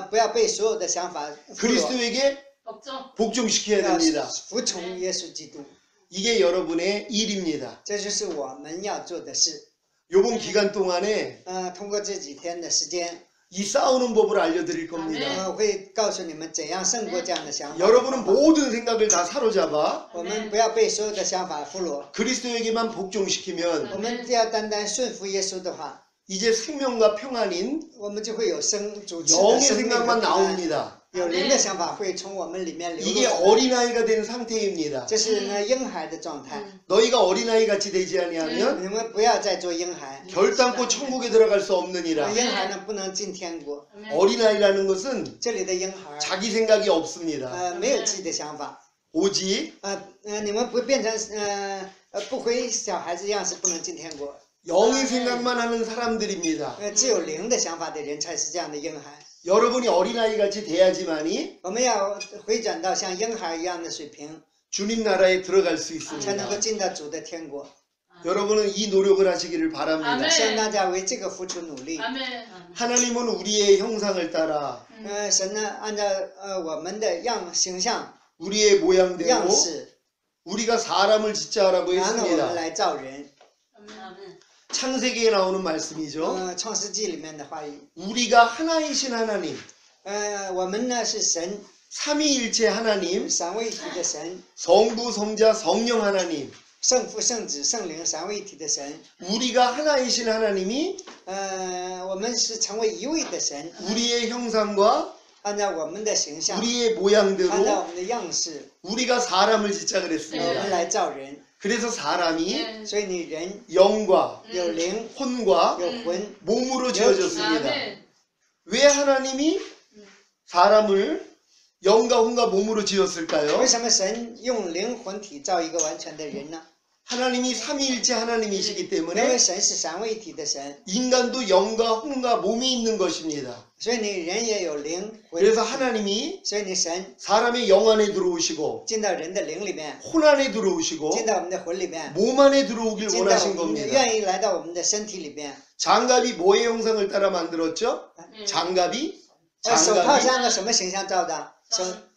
不要被所有的想法俘虏， 그리스도에게 걱정. 복종시켜야 要 됩니다. 服从耶稣基督。 이게 여러분의 일입니다. 这就是我们要做的事。 요번 기간 동안에 通过这几天的时间， 이 싸우는 법을 알려드릴 겁니다. 我会告诉你们怎样胜过这样的想法。 여러분은 모든 생각을 다 사로잡아 我们不要被所有的想法俘虏， 그리스도에게만 복종시키면 我们只要单单顺服耶稣的话， 이제 생명과 평안인 我们就会有主持的 영의 生命和 생각만 平安， 나옵니다. 有灵的想法会从我们里面流 이게 露出来。 어린아이가 된 상태입니다. 这是呢婴孩的状态， 너희가 어린아이 같이 되지 아니하면 你们不要再做婴孩。 결단코 천국에 들어갈 수 없느니라. 婴孩呢不能进天国， 어린아이라는 것은 这里的婴孩 자기 생각이 없습니다. 没有自己的想法， 오직 你们不变成不回小孩子样式不能进天国， 영의 생각만 하는 사람들입니다. 只有灵的想法的人才是这样的婴孩。 여러분이 어린아이 같이 돼야지만이 我们要回转到像婴孩一样的水平， 주님 나라에 들어갈 수 才能够 있습니다. 进到主的天国。 여러분은 이 노력을 하시기를 바랍니다. 아멘. 希望大家为这个付出努力。 아멘. 하나님은 우리의 형상을 따라 神呢按照我们的形象 우리의 모양대로 样式， 우리가 사람을 짓자라고 然后我们 했습니다. 来造人。 창세기에 나오는 말씀이죠. 创世纪里面的话语， 우리가 하나이신 하나님, 我们呢是神， 삼위일체 하나님, 三位一体的神， 성부, 성자, 성령 하나님. 圣父、圣子、圣灵三位一体的神。 우리가 하나이신 하나님이 我们是成为一位的神， 우리의 형상과 按照我们的形象， 우리의 按照 모양대로 我们的样式， 우리가 사람을 짓자 我们 그랬습니다. 来造人。 그래서 사람이 所以你人 영과 有灵， 혼과 有魂， 몸으로 지어졌습니다. 아멘. 왜 하나님이 사람을 영과 혼과 몸으로 为 지었을까요? 什么神用灵魂体造一个完全的人呢？ 하나님이 삼위일체 하나님이시기 因为 때문에 神是三位一体的神， 인간도 영과 혼과 몸이 있는 것입니다. 所以你人也有灵魂。 그래서 하나님이 所以你神 사람의 영 안에 들어오시고 进到人的灵里面， 혼 안에 들어오시고 进到我们的魂里面， 몸 안에 들어오길 进到 원하신 我们 겁니다. 愿意来到我们的身体里边。 장갑이 뭐의 형상을 따라 만들었죠? 장갑이 手套是按照什么形象造的？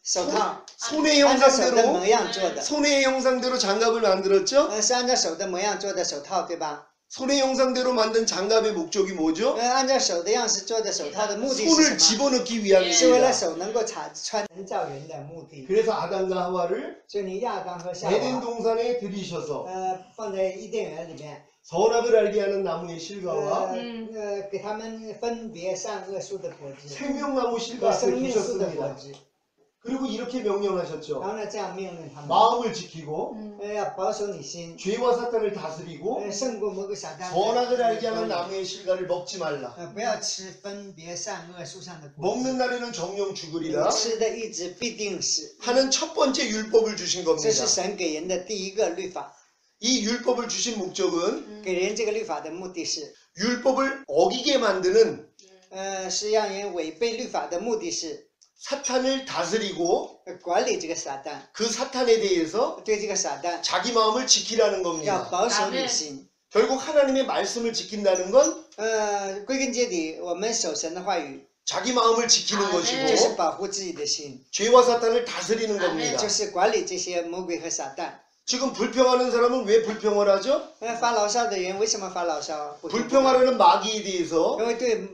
手套 손의 按照手的模 형상대로 样做的， 손의 형상대로 장갑을 만들었죠? 是按照手的模样做的手套，对吧？ 손의 형상대로 만든 장갑의 목적이 뭐죠? 按照手的样式做的手套的目的是 손을 什么？ 집어넣기 是为了 위함입니다. 手能够穿人造人的目的。 그래서 아담과 하와를 所以你亚当和夏 에덴 娃， 동산에 들이셔서 放在伊甸园里面， 선악을 알게 하는 나무의 실과와 给他们分别善恶树的果子， 생명나무 和 실과 生 앞에 命树的果 두셨습니다. 子。 그리고 이렇게 명령하셨죠. 然后呢，这样命令他们， 마음을 지키고 要保守你心， 죄와 사탄을 다스리고 胜过魔鬼撒旦。 선악을 알게 하는 나무의 실과를 먹지 말라. 不要吃分别善恶树上的果子， 먹는 날에는 정령 죽으리라 吃的意志必定死。 하는 첫 번째 율법을 주신 这 겁니다. 是神给人的第一个律法， 이 율법을 주신 목적은 给人这个律法的目的是， 율법을 어기게 만드는 是让人违背律法的目的是 사탄을 다스리고 管理这个撒旦， 그 사탄에 대해서 对这个撒旦 자기 마음을 지키라는 要 겁니다. 保守你心。 결국 하나님의 말씀을 지킨다는 건 归根结底，我们守神的话语 자기 마음을 지키는 就是 것이고 保护自己的心， 죄와 사탄을 다스리는 겁니다. 就是管理这些魔鬼和撒旦。 지금 불평하는 사람은 왜 불평을 하죠? 发牢骚的人为什么发牢骚？不平不满 불평하려는 마귀에 대해서 因为对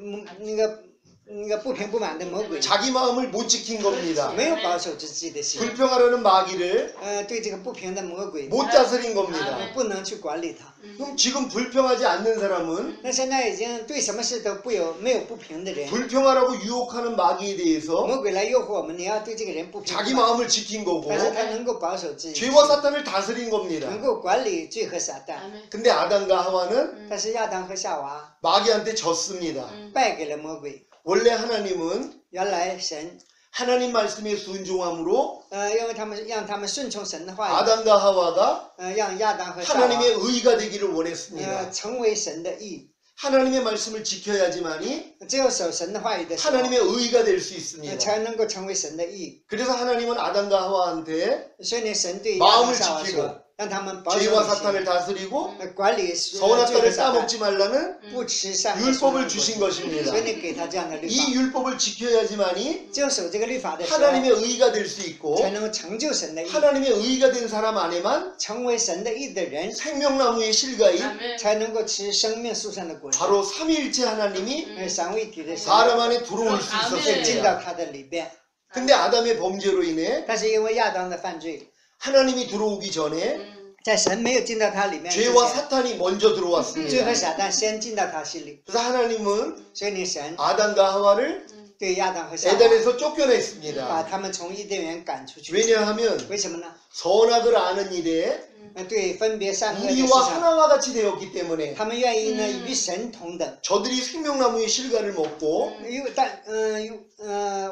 那个不平不满的魔鬼 자기 마음을 못 지킨 겁니다. 没有保守自己的心， 불평하려는 마귀를 对这个不平的魔鬼 못 다스린 겁니다. 不能去管理他。 그럼 지금 불평하지 않는 사람은 那现在已经对什么事都没有不平的人， 불평하라고 유혹하는 마귀에 대해서 魔鬼来诱惑我们，你要对这个人不平不 자기 满， 마음을 지킨 거고 但是他能够保守自己， 죄와 사탄을 다스린 겁니다. 能够管理罪和撒旦。 근데 아담과 하와는 但是亚当和夏娃 마귀한테 졌습니다. 败给了魔鬼。 원래 하나님은 原来神 하나님 말씀에 순종함으로 因为让他们顺从神的话语， 아담과 하와가 让亚当和夏娃 하나님의 의가 되기를 원했습니다. 成为神的义。 하나님의 말씀을 지켜야지만이 只有守神的话语的时候， 하나님의 의가 될 수 있습니다. 才能够成为神的义。 그래서 하나님은 아담과 하와한테 所以呢，神对亚当夏娃说，让他们保守 죄와 一些 사탄을 다스리고 管理 선악과를 따먹지 말라는 不吃善恶树上的 율법을 果 주신 子 것입니다. 所以你给他这样的律 이 法， 율법을 지켜야지만이 就守这个律法的时候， 하나님의 의가 될 수 있고 才能成就神的义， 하나님의 의가 된 사람 안에만 成为神的义的人， 생명나무의 실과인 아멘. 才能够吃生命树上的果子。 바로 삼위일체 하나님이 三位一体的神 사람 안에 들어올 수 会进到 있었습니다. 他的里边， 근데 아담의 범죄로 인해 但是因为亚当的犯罪， 하나님이 들어오기 전에 在神没有进到他里面之 죄와 前， 사탄이 먼저 罪和 들어왔습니다. 撒旦先进到他心里， 그래서 하나님은 所以你神 아담과 하와를 对亚当和夏娃 에덴에서 把 쫓겨냈습니다. 他们从伊甸园赶出去。 왜냐하면 为什么呢？ 선악을 아는 일에 对分别善恶的事 우리와 上， 하나와 같이 되었기 때문에 他们愿意呢与神同等。 저들이 생명나무의 실과를 먹고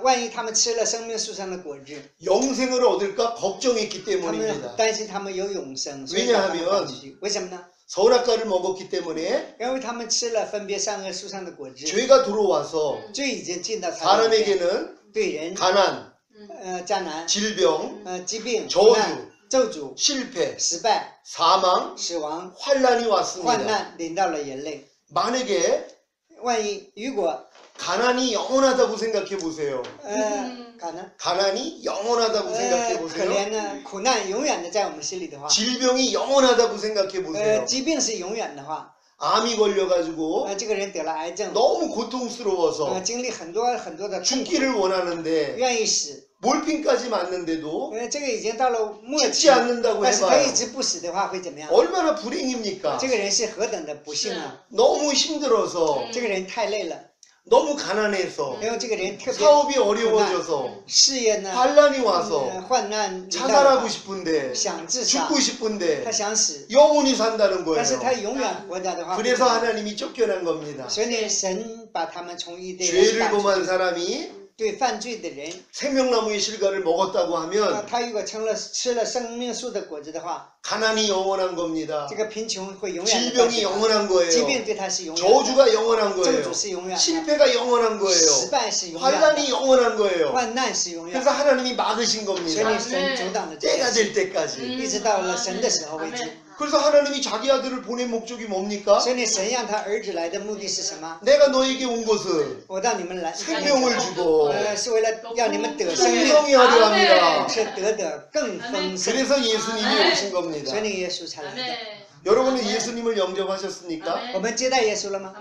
万一他们吃了生命树上的果子， 영생을 얻을까 걱정했기 他们 때문입니다. 担心他们有永生，所以把他们赶出去。为什么呢？ 선악과를 먹었기 때문에 因为他们吃了分别善恶树上的果子， 죄가 들어와서 罪已经进到他们里面， 사람에게는 对人 가난, 艰难、 질병, 疾病、 저주 苦难、咒诅、 실패, 失败、 사망, 死亡、 환란이 患 왔습니다. 难临到了人类。 만약에 万一如果 가난이 영원하다고 생각해 보세요. 可能 가난이 영원하다고 생각해 可 보세요. 怜呢苦难永远的在我们心里的话， 질병이 영원하다고 생각해 보세요. 疾病是永远的话， 암이 걸려가지고 这个人得了癌症， 너무 고통스러워서 经历很多的痛苦， 죽기를 원하는데 愿意死， 몰핀까지 맞는데도 这个已经到了末 죽지 期， 않는다고 但是他一 해봐요. 直不死的话会怎么样？ 얼마나 불행입니까? 这个人是何等的不幸啊！ 너무 힘들어서 这个人太累了， 너무 가난해서 因为这个人特别 사업이 어려워져서 事业呢 환란이 와서 患难临到了 자살하고 싶은데 想自杀， 죽고 싶은데 他想死， 영원히 산다는 但是 거예요. 他永远活着的话， 그래서 하나님이 쫓겨난 겁니다. 所以呢，神把他们从伊甸园 죄를 赶出 범한 去。 사람이 对犯罪的人， 생명나무의 실과를 먹었다고 하면 他如果吃了生命树的果子的话， 가난이 영원한 겁니다. 这个贫穷会永远的 질병이 영원한 疾 거예요. 病对他是永远的， 저주가 영원한 咒 거예요. 诅是永远的， 실패가 영원한 失 거예요. 败是永远的， 환란이 영원한 거예요. 患难是永远 그래서 的。 하나님이 막으신 所以 겁니다. 你神阻挡了这 때가 个事， 될 때까지. 一直到了神的时候为止。 그래서 하나님이 자기 아들을 보낸 목적이 뭡니까? 所以你神让他儿子来的目的是什么？ 내가 너에게 온 것은 我让你们来， 생명을 주고 是为了让你们得生命， 풍성히 하려 합니다. 是得的更丰盛。 그래서 예수님이 오신 겁니다. 所以你耶稣才来的。 여러분은 예수님을 영접하셨습니까? 我们接待耶稣了吗？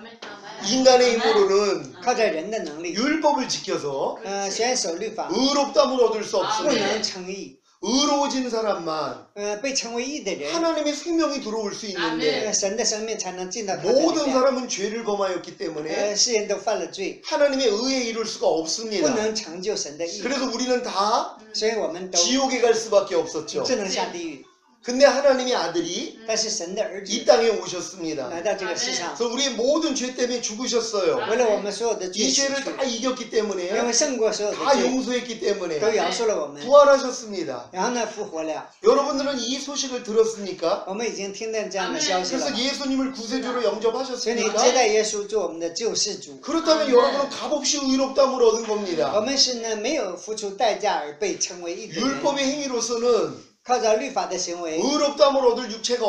인간의 힘으로는 靠着人的能力， 율법을 지켜서 虽然守律法， 의롭담을 얻을 수 不 없습니다. 能称义。 의로워진 사람만 被称为义的人， 하나님의 생명이 들어올 수 있는데 神的生命才能进到他的里 모든 面。 사람은 죄를 범하였기 때문에 世人都犯了罪， 하나님의 의에 이룰 수가 不 없습니다. 能成就神的义， 그래서 우리는 다 所以我们都 지옥에 갈 수밖에 없었죠. 只能下地狱。 근데 하나님의 아들이 但是神的儿 이 子 땅에 오셨습니다. 来到这个世上， 그래서 우리의 모든 죄 때문에 죽으셨어요. 为了我们所有的罪 이 死 죄를 去， 다 이겼기 因 때문에 为胜过所有的 다 罪， 용서했기 때문에 都饶恕了我们， 부활하셨습니다. 然后呢复活了。 여러분들은 이 소식을 들었습니까? 我们已经听到这样的消息 그래서 了， 예수님을 구세주로 所以你 영접하셨습니까? 接待耶稣做我们的救世主。 그렇다면 여러분은 값없이 의롭담을 얻은 我 겁니다. 们是呢没有付出代价而被称为义的人， 율법의 행위로서는 靠着律法的行为， 의롭담을 얻을 육체가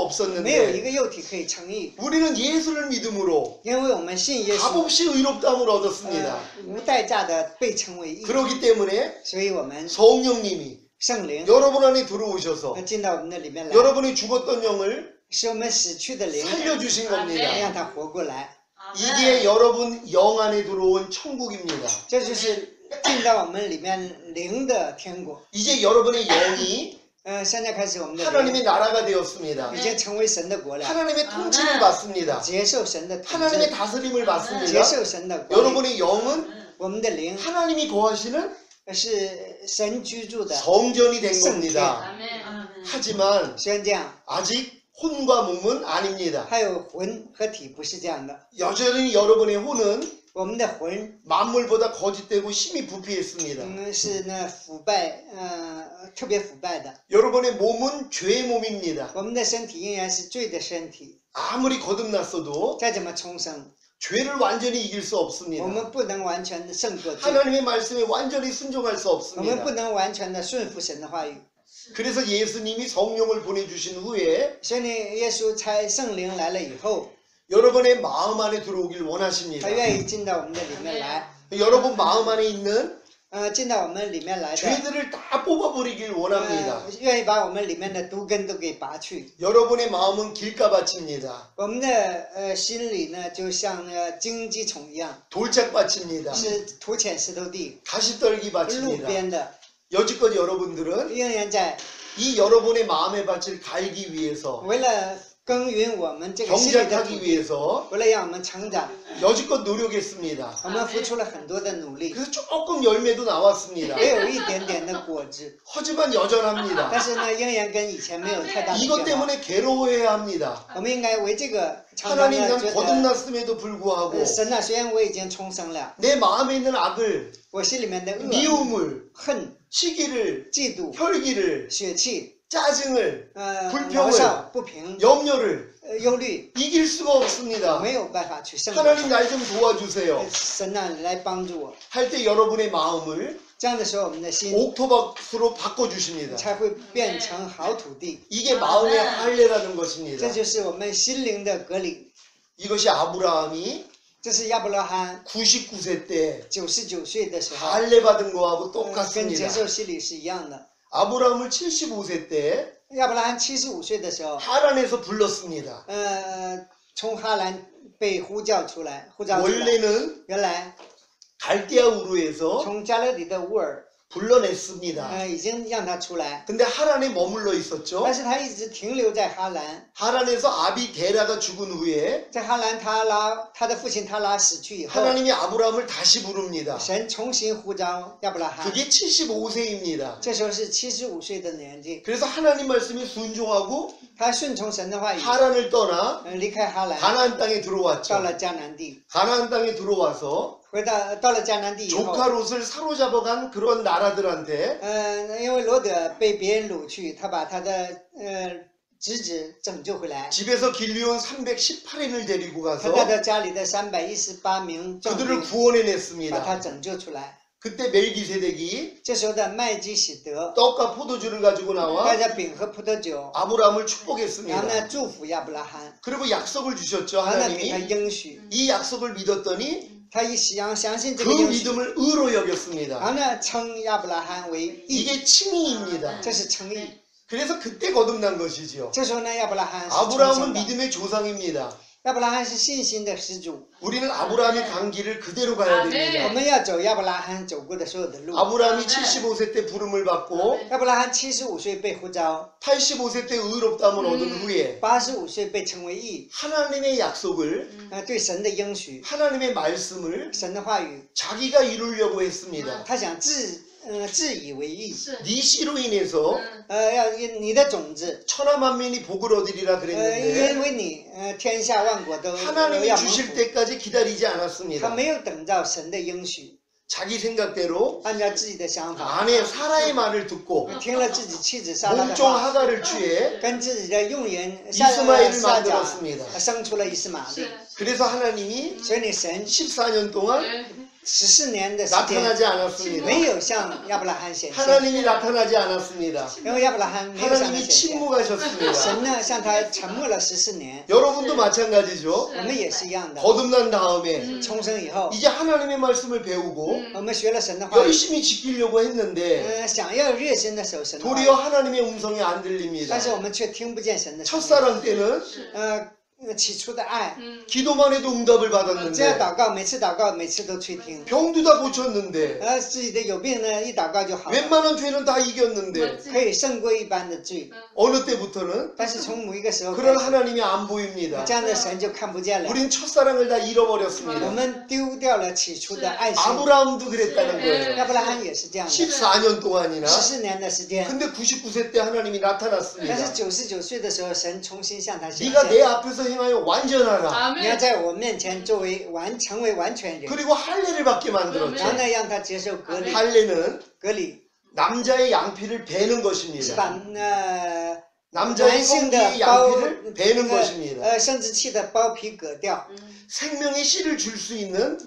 没有一 없었는데 个肉体可以称义， 우리는 예수를 믿음으로 因为我们信耶稣， 값없이 의롭담을 얻었습니다. 无代价的被称为义， 그렇기 때문에 所以我们 성령님이 圣灵 여러분 안에 들어오셔서 进到我们的里面来， 여러분이 죽었던 영을 使我们死去的灵 살려주신 겁니다. 让它活过来， 이게 여러분 영 안에 들어온 천국입니다. 这就是进到我们里面灵的天国。 이제 여러분의 영이 现在开始我们的 하나님의 灵 나라가 되었습니다. 已经成为神的国了， 하나님의 통치를 받습니다. 接受神的统 하나님의 治， 다스림을 接 받습니다. 受神的管理。 여러분의 영은 我们的灵 하나님이 거하시는 是神居住的 성전이 된 圣殿。 겁니다. 하지만 虽然这样， 아직 혼과 몸은 아닙니다. 还有魂和体不是这样的。 여전히 여러분의 혼은 我们的魂， 만물보다 거짓되고 힘이 부패했습니다. 是呢腐败，特别腐败的。 여러분의 몸은 죄의 몸입니다. 我们的身体仍然是罪的身体， 아무리 거듭났어도 再怎么重生， 죄를 완전히 이길 수 我 없습니다. 们不能完全的胜过罪， 하나님의 말씀에 완전히 순종할 수 我们不 없습니다. 能完全的顺服神的话语。 그래서 예수님이 성령을 보내주신 후에 所以呢，耶稣差圣灵来了以后， 여러분의 마음 안에 들어오길 他 원하십니다. 愿意进到我们的里面来， 여러분 마음 안에 있는 进到我们里面来的， 죄들을 다 뽑아버리길 원합니다. 愿意把我们里面的毒根都给拔去。 여러분의 마음은 길가밭입니다. 我们的心里呢，就像那个荆棘丛一样， 돌짝밭입니다. 是土浅石头地， 가시떨기 路 밭입니다. 边的， 여지껏 여러분들은 仍然在 이 여러분의 마음의 밭을 갈기 위해서 为了耕耘我们这个心里的土 경작하기 地， 위해서 为了让我们成长， 여지껏 노력했습니다. 我们付出了很多的努力， 그래서 조금 열매도 나왔습니다. 也有一点点的果子， 하지만 여전합니다. 但是呢，仍然跟以前没有太大的 이것 变化。 때문에 괴로워해야 합니다. 我们应该为这个常常 하나님 的 난 觉得， 거듭났음에도 불구하고 神啊，虽然我已经重生了， 내 마음에 있는 악을 我心里面的恶、 미움을 恨、 시기를 嫉妒、 혈기를 血气、 짜증을 恼 불평을 笑、不平、 염려를 忧虑， 이길 수가 없습니다. 没有办法去胜过。 하나님 날 좀 도와주세요. 神啊，来帮助我。 할 때 여러분의 마음을 这样的时候，我们的心 옥토밭으로 바꿔주십니다. 才会变成好土地。 이게 마음의 할례라는 것입니다. 这就是我们心灵的隔离。 이것이 아브라함이 这是亚伯拉罕 99세 때 99岁的时候， 할례 받은 거하고 跟 똑같습니다. 接受洗礼是一样的。 아브라함을 75세 때 亚伯拉罕75岁的时候， 하란에서 불렀습니다. 从哈兰被呼叫出来，呼召出来。 원래는 原来 갈대아 우르에서 从加勒底的乌尔， 불러냈습니다. 已经让他出来， 근데 하란에 머물러 있었죠. 但是他一直停留在哈兰。 하란에서 아비 게라가 죽은 후에 在哈兰，他的父亲塔拉死去以后， 하나님이 아브라함을 다시 부릅니다. 神重新呼召亚伯拉罕。 그게 75세입니다. 这时候是75岁的年纪， 그래서 하나님 말씀이 순종하고 他顺从神的话语， 하란을 떠나 离开哈兰， 가나안 땅에 到 들어왔죠. 了迦南地。 가나안 땅에 들어와서 到了迦南地以后， 조카 롯을 사로잡아간 그런 나라들한테 因为罗德被别人掳去，他把他的侄子拯救回来， 집에서 길리온 318인을 데리고 他 가서 带到家里的318名壮 그들을 丁， 구원해냈습니다. 把他拯救出来。 그때 멜기세덱이 这时候的麦基喜德 떡과 포도주를 가지고 带 나와 着饼和葡萄酒， 아브라함을 然后 축복했습니다. 呢祝福亚伯拉罕， 그리고 약속을 주셨죠. 然后呢给他 하나님이 应许， 이 약속을 믿었더니 他一相信这 그 个应许， 믿음을 의로 然 여겼습니다. 后呢称亚伯拉罕为义， 이게 칭의입니다. 这是称义。 그래서 그때 거듭난 것이죠. 这时候呢，亚伯拉罕是重 아브라함은 生的， 믿음의 조상입니다. 亚伯拉罕是信心的始祖。 우리는 아브라함의 강길을 그대로 가야 我 됩니다. 们要走亚伯拉罕走过的所有的路。 아브라함이 75세 때 부름을 받고 亚伯拉罕75岁被呼召， 85세 때 의롭다함을 얻은 후에 85岁被称为义。 하나님의 약속을 对神的应许， 하나님의 말씀을 神的话语， 자기가 이루려고 했습니다. 他想自以为义。 네 씨로 인해서 要你的种子， 천하 만민이 복을 얻으리라 因 그랬는데 为你，天下万国都 하나님이 要蒙 주실 福。 때까지 기다리지 他 않았습니다. 没有等到神的应许， 자기 생각대로 按照自己的想法， 아내 사라의 말을 듣고 听了自己妻子撒拉的 몸종 话， 하가를 취해 跟自己的用人 이스마엘을 撒迦 만들었습니다. 生出了以斯玛利。 그래서 하나님이 所以你神 14년 동안 14年的时间 나타나지 않았습니다. 没有向亚伯拉罕显现， 하나님이 나타나지 않았습니다. 因为亚伯拉罕没有向他 하나님이 显现， 침묵하셨습니다. 神呢向他沉默了14年。 여러분도 마찬가지죠. 我们也是一样的， 거듭난 다음에 重生以后， 이제 하나님의 말씀을 배우고 我们学了神的话语， 열심히 지키려고 했는데 想要热心的守神的话 도리어 语， 하나님의 음성이 안 들립니다. 但是我们却听不见神的声音。 첫사랑 때는 起初的爱， 기도만 해도 응답을 这样 받았는데 祷告，每次祷告，每次都去听。 병도 다 고쳤는데 自己的有病呢，一祷告就好了， 웬만한 죄는 다 이겼는데 可以胜过一般的罪。 어느 때부터는 但是从某一个时候开 그런 始， 하나님이 안 보입니다. 这样的神就看不见了。 우린 첫사랑을 다 我 잃어버렸습니다. 们丢掉了起初的爱心。 아브라함도 그랬다는 거예요. 亚伯拉罕也是这样的， 14년 동안이나 14年的时间。 근데 99세 때 하나님이 但 나타났습니다. 是99岁的时候，神重新向他显 네가 내 现。 앞에서 행하여 완전하라. 你要在我面前成为完全人， 그리고 할례를 받게 然后 만들었죠. 呢，让他接受隔离。 할례는 隔离 남자의 양피를 베는 是 것입니다. 把 남자의 男性的 성기의 包 양피를 베는 것입니다. 生殖器的包皮割掉， 생명의 씨를 줄 수 있는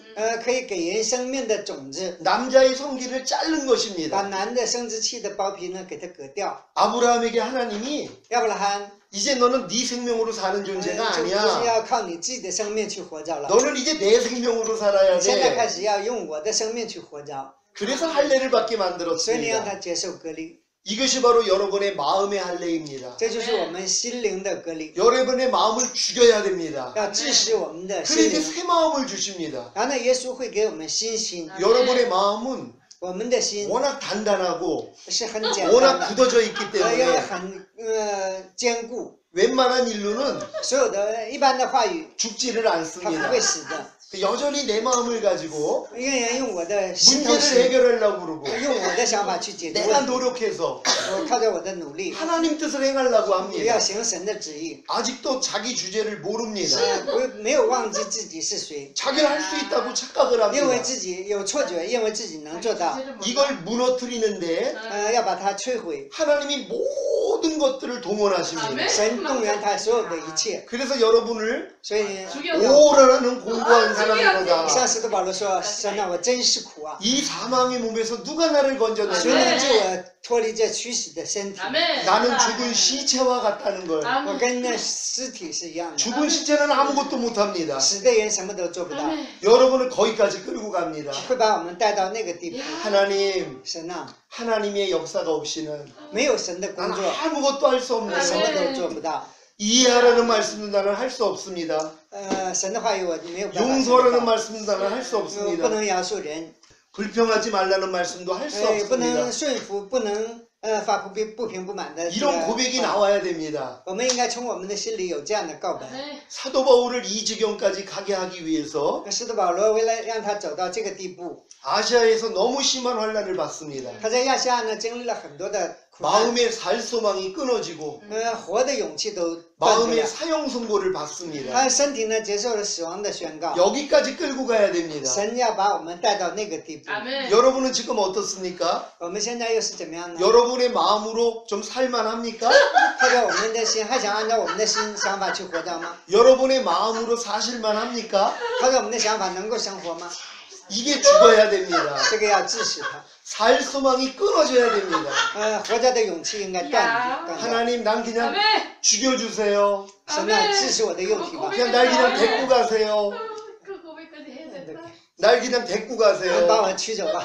可以给人生命的种子， 남자의 성기를 자른 把 것입니다. 男的生殖器的包皮呢给它割掉。 아브라함에게 하나님이 亚伯拉罕 이제 너는 네 생명으로 사는 就 존재가 不是 아니야. 要靠你自己的生命去活着了， 너는 이제 내 생명으로 살아야 现在开 돼. 始要用我的生命去活着， 그래서 할례를 받게 所以你让 만들었습니다. 他接受割礼， 이것이 바로 여러분의 마음의 할례입니다. 这就是我们心灵的割礼， 여러분의 마음을 죽여야 됩니다. 要致使我们的心 그래서 灵。 새 마음을 주십니다. 然后呢，耶稣会给我们新心， 여러분의 마음은 我们的心 워낙 단단하고 是很简单 워낙 的， 굳어져 있기 也 때문에 很坚固。 웬만한 일로는 所有的一般的话语， 죽지를 他不 않습니다. 会死的。 여전히 내 마음을 가지고 仍然用我的心头 문제를 心， 해결하려고 그러고 用我的想法去解决 내가 问题。 노력해서 我靠着我的努力， 하나님 뜻을 행하려고 要 합니다. 行神的旨意。 아직도 자기 주제를 모릅니다. 不没有忘记自己是谁， 자기는 할 수 있다고 착각을 因为 합니다. 自己有错觉，认为自己能做到， 이걸 무너뜨리는데 要把它摧毁。 하나님이 모든 것들을 동원하십니다. 아멘. 神动员他所有的一切， 그래서 여러분을 所以 오라는 공부한 사람이로다. 像使徒保罗说：“神啊，我真是苦啊！ 이 사망의 몸에서 누가 나를 谁 건져내냐? 能救我脱离这驱死的身体？ 아멘. 나는 죽은 시체와 같다는 걸. 我 아멘. 跟那尸体是一样的， 죽은 시체는 아무것도 못합니다. 死的人什么都做不到， 아멘. 여러분을 거기까지 끌고 갑니다. 会把我们带到那个地步。 하나님, 神啊， 하나님의 역사가 없이는 没有神的工 나는 作， 아무것도 할 수 없는 什 것. 么都做不到。 이해하라는 말씀도 나는 할 수 없습니다. 神的话语我没有办法做 용서하라는 到， 말씀도 나는 할 수 不 없습니다. 能饶恕人， 불평하지 말라는 말씀도 할 수 不能 없습니다. 顺服，不能发不平不满的。 이런 고백이 나와야 됩니다. 我们应该从我们的心里有这样的告白。 아멘. 사도 바울을 이 지경까지 가게 하기 위해서 使徒保罗为了让他走到这个地步， 아시아에서 너무 심한 환란을 받습니다. 他在亚细亚呢经历了很多的苦难， 마음의 살 소망이 끊어지고 活的勇气都断绝 마음의 了， 사형 선고를 받습니다. 他身体呢接受了死亡的宣告。 여기까지 끌고 가야 됩니다. 神要把我们带到那个地步。 아멘. 여러분은 지금 어떻습니까? 我们现在又是怎么样呢？ 여러분의 마음으로 좀 살만합니까? 靠着我们的心，还想按照我们的心想法去活着吗？ 여러분의 마음으로 사실만합니까? 靠着我们的想法能够生活吗？ 이게 죽어야 됩니다. 这个要致死他。 살 소망이 끊어져야 됩니다. 活着的勇气应该断掉。 하나님 난 그냥 아멘. 죽여주세요. 神啊，致死我的肉体吧， 그냥 날 그냥 데리고 가세요. 그 고백까지 해야 된다. 날 그냥 데리고 把 가세요. 我取走吧。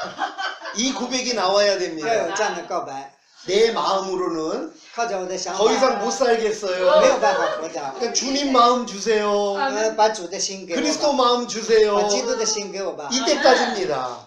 이 고백이 나와야 要有 됩니다. 这样的告白， 내 마음으로는 靠着我的想 더 이상 法， 못 没 살겠어요. 有办法活着。 그러니까 주님 마음 주세요. 把主的心给我 그리스도 吧， 마음 주세요. 把基督的心给我吧。 이때까지입니다.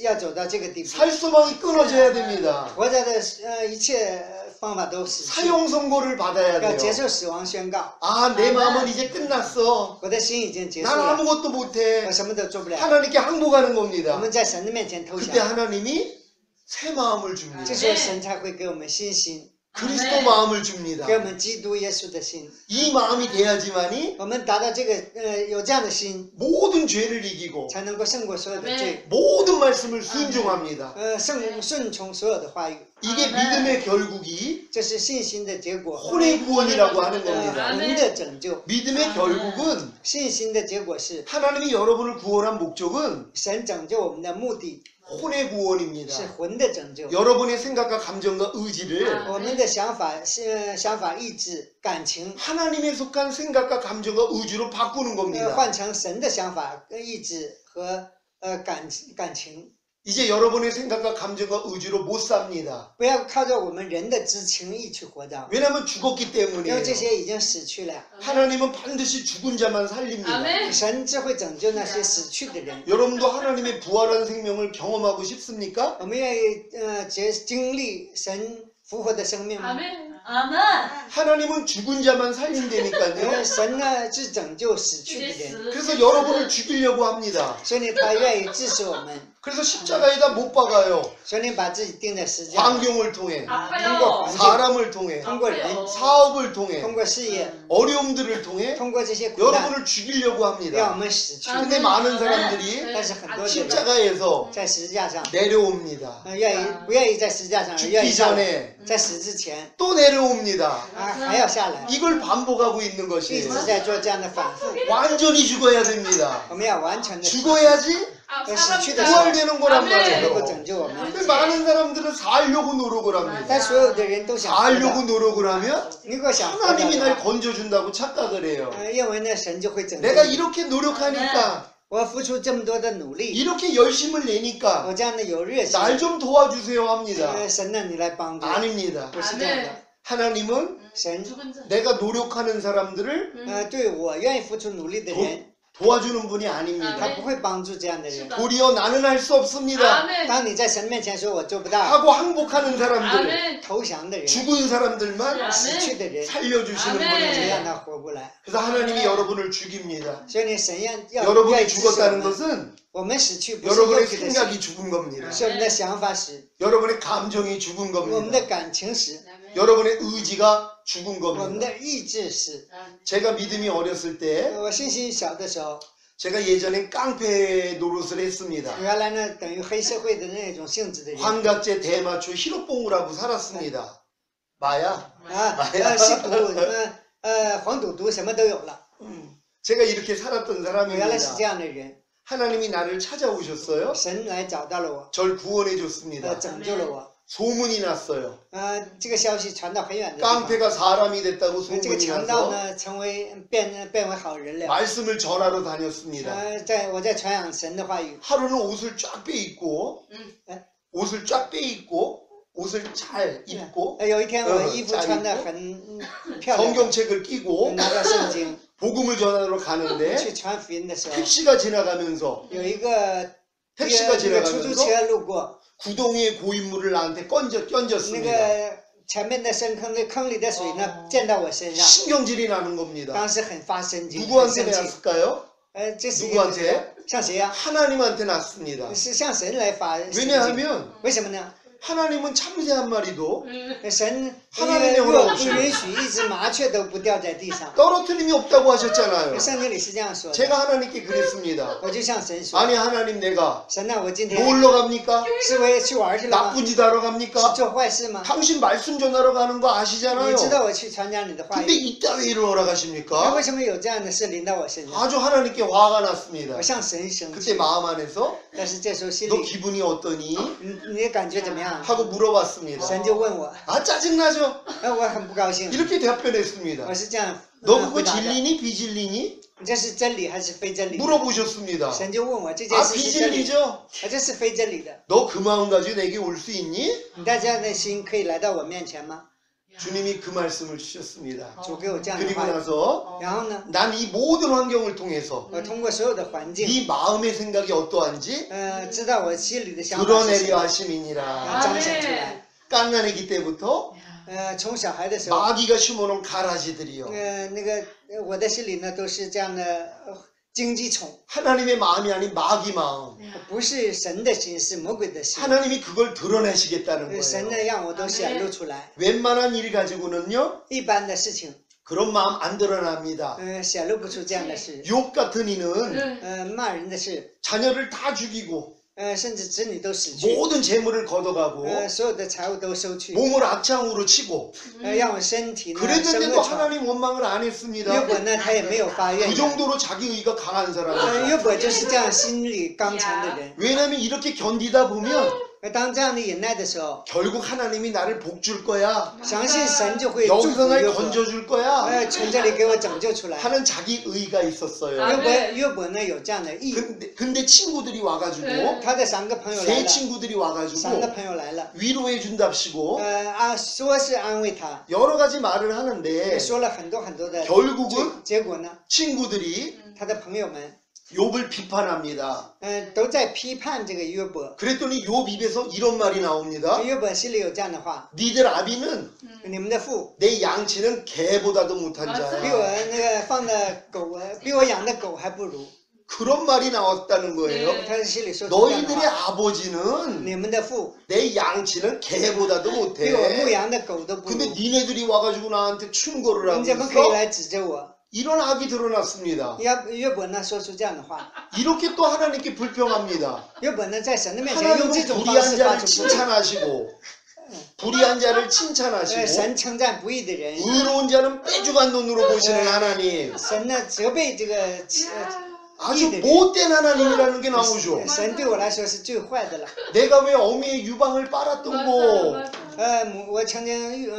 要走到这个地步， 살 소망이 끊어져야 됩니다. 活着的一切方法都死去， 사형 선고를 받아야 要接 돼요. 受死亡宣告。 아, 내 마음은 이제 끝났어. 我的心已经结束 난 了， 아무것도 我 못해. 什么都做不了。 하나님께 항복하는 我 겁니다. 们在神的面前投 그때 降， 하나님이 새 마음을 这 줍니다. 时候神才会给我们信心， 그리스도 마음을 줍니다. 给我们基督耶稣的心。 이 마음이 돼야지만이 我们达到这个有这样的心， 모든 죄를 이기고 才能够胜过所有的罪， 모든 말씀을 순종합니다. 顺从所有的话语。 이게 믿음의 결국이 这是信心的结果， 혼의 구원이라고 하는 겁니다. 魂的拯救。 믿음의 결국은 信心的结果是 하나님이 여러분을 구원한 목적은 神拯救我们的目的 혼의 구원입니다. 是魂的拯救。 여러분의 생각과 감정과 의지를 我们的想法、意志、感情， 하나님에 속한 생각과 감정과 의지로 바꾸는 겁니다. 换成神的想法、意志和感情。 이제 여러분의 생각과 감정과 의지로 못 삽니다. 不要靠着我们人的知情意去活着， 왜냐하면 죽었기 因 때문이에요. 为这些已经死去了。 하나님은 반드시 죽은 자만 살립니다. 아멘. 神只会拯救那些死去的人。 여러분도 하나님의 부활한 생명을 경험하고 싶습니까? 我们愿意经历神复活的生命吗？ 아멘. 아멘. 하나님은 죽은 자만 살린다니까요. 神呢是拯救死去的人， 그래서 여러분을 죽이려고 합니다. 所以呢他愿意致死我们， 그래서 십자가에다 못 박아요. 所以你把自己钉在十字架， 환경을 통해, 아파요. 사람을 통해, 通过人， 사업을 통해, 通过事业， 어려움들을 통해 通过这些苦难 여러분을 죽이려고 让我 합니다. 们死去。 근데 많은 사람들이 但是很多的人 십자가에서 在十字架上， 내려옵니다. 不愿意在十字架上，而愿意 죽기 下来， 전에 在死之前 또 내려옵니다. 还要下来， 이걸 반복하고 있는 一 것이 直在做这样的反复。 완전히 죽어야 됩니다. 我们要完全的 죽어야지 사람들아. 부활되는 거란 아멘. 能 말이에요. 够拯救我们。 근데 많은 사람들은 살려고 노력을 합니다. 但所有的人都想活 살려고 的， 노력을 하면 如果想活着 하나님이 的 날 话， 건져준다고 착각을 해요. 认为呢神就会拯救 내가 你。 이렇게 노력하니까 我付出这么多的努力， 이렇게 열심을 내니까 我这样的有热心， 날 좀 도와주세요 합니다. 神呢你来帮助， 아닙니다. 不是这样的。 하나님은 神 내가 노력하는 사람들을 对我愿意付出努力的人， 도와주는 분이 他 아닙니다. 不会帮助这样的人。 도리어 나는 할 수 없습니다. 아멘. 当你在神面前说我做不到， 하고 항복하는 사람들, 아멘. 投降的人， 죽은 사람들만 死去的人， 살려주시는 아멘. 분입니다. 让他活过来。 그래서 하나님이 여러분을 죽입니다. 所以呢，神要愿 여러분이 意支持我 죽었다는 们。 것은 我们死去不是肉 여러분의 体的死， 생각이 죽은 겁니다. 是我们的想法死， 여러분의 감정이 죽은 我们 겁니다. 的感情死， 여러분의 의지가 죽은 我们 겁니다. 的意志死。 제가 믿음이 어렸을 때 我信心小的时候， 제가 예전에 깡패 노릇을 했습니다. 原来呢等于黑社会的那种性质的人 환각제 대마초 히로뽕을 하고 살았습니다. 마야. 吸毒，黄赌毒什么都有了。 제가 이렇게 살았던 我原来是 사람입니다. 这样的人， 하나님이 나를 찾아오셨어요. 神来找到了我， 절 구원해 줬습니다. 拯救了我。 소문이 났어요. 这个消息传到很远的地方。 깡패가 사람이 됐다고 这个 소문이 强盗 나서 呢，变为好人了。 말씀을 전하러 다녔습니다. 我在传扬神的话语。 하루는 옷을 쫙 빼입고 옷을 쫙 빼입고 옷을 잘 입고 有一天我衣服穿得很漂亮， 성경책을 끼고 拿着圣经 복음을 전하러 가는데 去传福音的时候， 택시가 지나가면서 有一个 택시가 出租 지나가면서 车路过， 구덩이의 고인물을 나한테 那 껴졌습니다. 个前面的深坑的坑里的水呢溅到我身上， 신경질이 나는 겁니다. 当时很发神经，很 누구한테 生气。 났을까요? 这是 누구한테? 向谁呀？ 하나님한테 났습니다. 是向神来发神经。 왜냐하면 为什么呢？ 하나님은 참새 한 마리도 神 하나님의 若 허락 不 없이 允许一只麻雀都不掉在地上， 떨어뜨림이 없다고 하셨잖아요. 圣经里是这样说的。 제가 하나님께 그랬습니다. 我就向神说 아니 하나님 내가 神呐，我今天 놀러 갑니까? 是为去玩去了吗？ 나쁜 짓 하러 是 갑니까? 做坏事吗？ 당신 말씀 전하러 가는 거 你 아시잖아요. 知道我去传讲你的话 근데 语， 이따위 일을 那 허락하십니까? 为什么有这样的事临到我身上？ 아주 하나님께 화가 났습니다. 我向神生 그때 气， 마음 안에서 但是这时候心 너 里， 기분이 어떠니? 你的感觉怎么样？ 하고 물어봤습니다. 神就问我， 아 짜증나죠? 我很不高兴。 이렇게 답변했습니다. 我是这样 너 回 그거 答的， 진리니 비진리니? 这是真理还是非真理？ 물어보셨습니다. 神就问我这件 아 事是真理， 비진리죠? 这是非真理的。 너 그 마음 가지고 내게 올 수 있니? 你带这样的心可以来到我面前吗？ 주님이 그 말씀을 주셨습니다. 主给我这样的 그리고 话语， 나서 然后呢， 난 이 모든 환경을 통해서 我通过所有的环境， 네 마음의 생각이 어떠한지 知道我心里的想法是什 드러내려 么， 하심이니라. 彰显出来。 깐난애기 때부터 从小孩的时候， 마귀가 심어놓은 가라지들이요. 那个我的心里呢都是这样的荆棘丛， 하나님의 마음이 아닌 마귀 마음. 不是神的心，是魔鬼的心。 하나님이 그걸 드러내시겠다는 神呢 거예요. 让我都显露出来， 웬만한 일 가지고는요 一般的事情， 그런 마음 안 드러납니다. 显露不出这样的事。 욕 같은 이는 骂人的事， 자녀를 다 죽이고 甚至子女都死去， 모든 재물을 걷어가고 所有的财物都收去， 몸을 악창으로 치고 让我身体呢生 그랬는데도 恶疮。 하나님 원망을 안 约 했습니다. 伯呢，他也没有发怨 그 言。 정도로 자기 의가 강한 사람이죠. 约伯就是这样心里刚强的人。 왜냐하면 이렇게 견디다 보면 当这样的忍耐的时候， 결국 하나님이 나를 복 줄 거야. 相信神就会祝 여기서 福 날 约伯， 건져줄 거야. 从这里给我拯救出来。 하는 자기 의가 있었어요. 约伯呢有这样的意， 근데 친구들이 와가지고 他的3个朋友来 세 了， 친구들이 3个 와가지고 朋友来了， 위로해 준답시고 说是安慰他， 여러 가지 말을 하는데 说了很多很多的， 결국은 结果呢， 친구들이 他的朋友们， 욥을 비판합니다. 都在批判这个约伯。 그랬더니 욥 입에서 이런 말이 나옵니다. 约伯心里有这样的话： 니들 아비는 你们的父 내 양치는 개보다도 못한 比 자야. 我那个放的狗，比我养的狗还不如。 그런 말이 나왔다는 거예요. 네. 他心里说出这样的 너희들의 话， 아버지는 你们的父 내 양치는 개보다도 比我牧 못해. 羊的狗都不如， 근데 니네들이 와가지고 나한테 충고를 你 하고 怎么可以 있어? 来指责我？ 이런 악이 드러났습니다. 约伯呢说出这样的话， 이렇게 또 하나님께 불평합니다. 约伯呢在神的面前用这 하나님은 种方 불의한 式发 자를 出不义。 칭찬하시고 불의한 자를 神 칭찬하시고 称赞不义的人， 의로운 자는 빼죽한 눈으로 보시는 하나님. 神呢责备这个 아주 못된 하나님이라는 게 나오죠. 神对我来说是最坏的了。 내가 왜 어미의 유방을 빨았던 맞아, 거? 맞아. 我曾经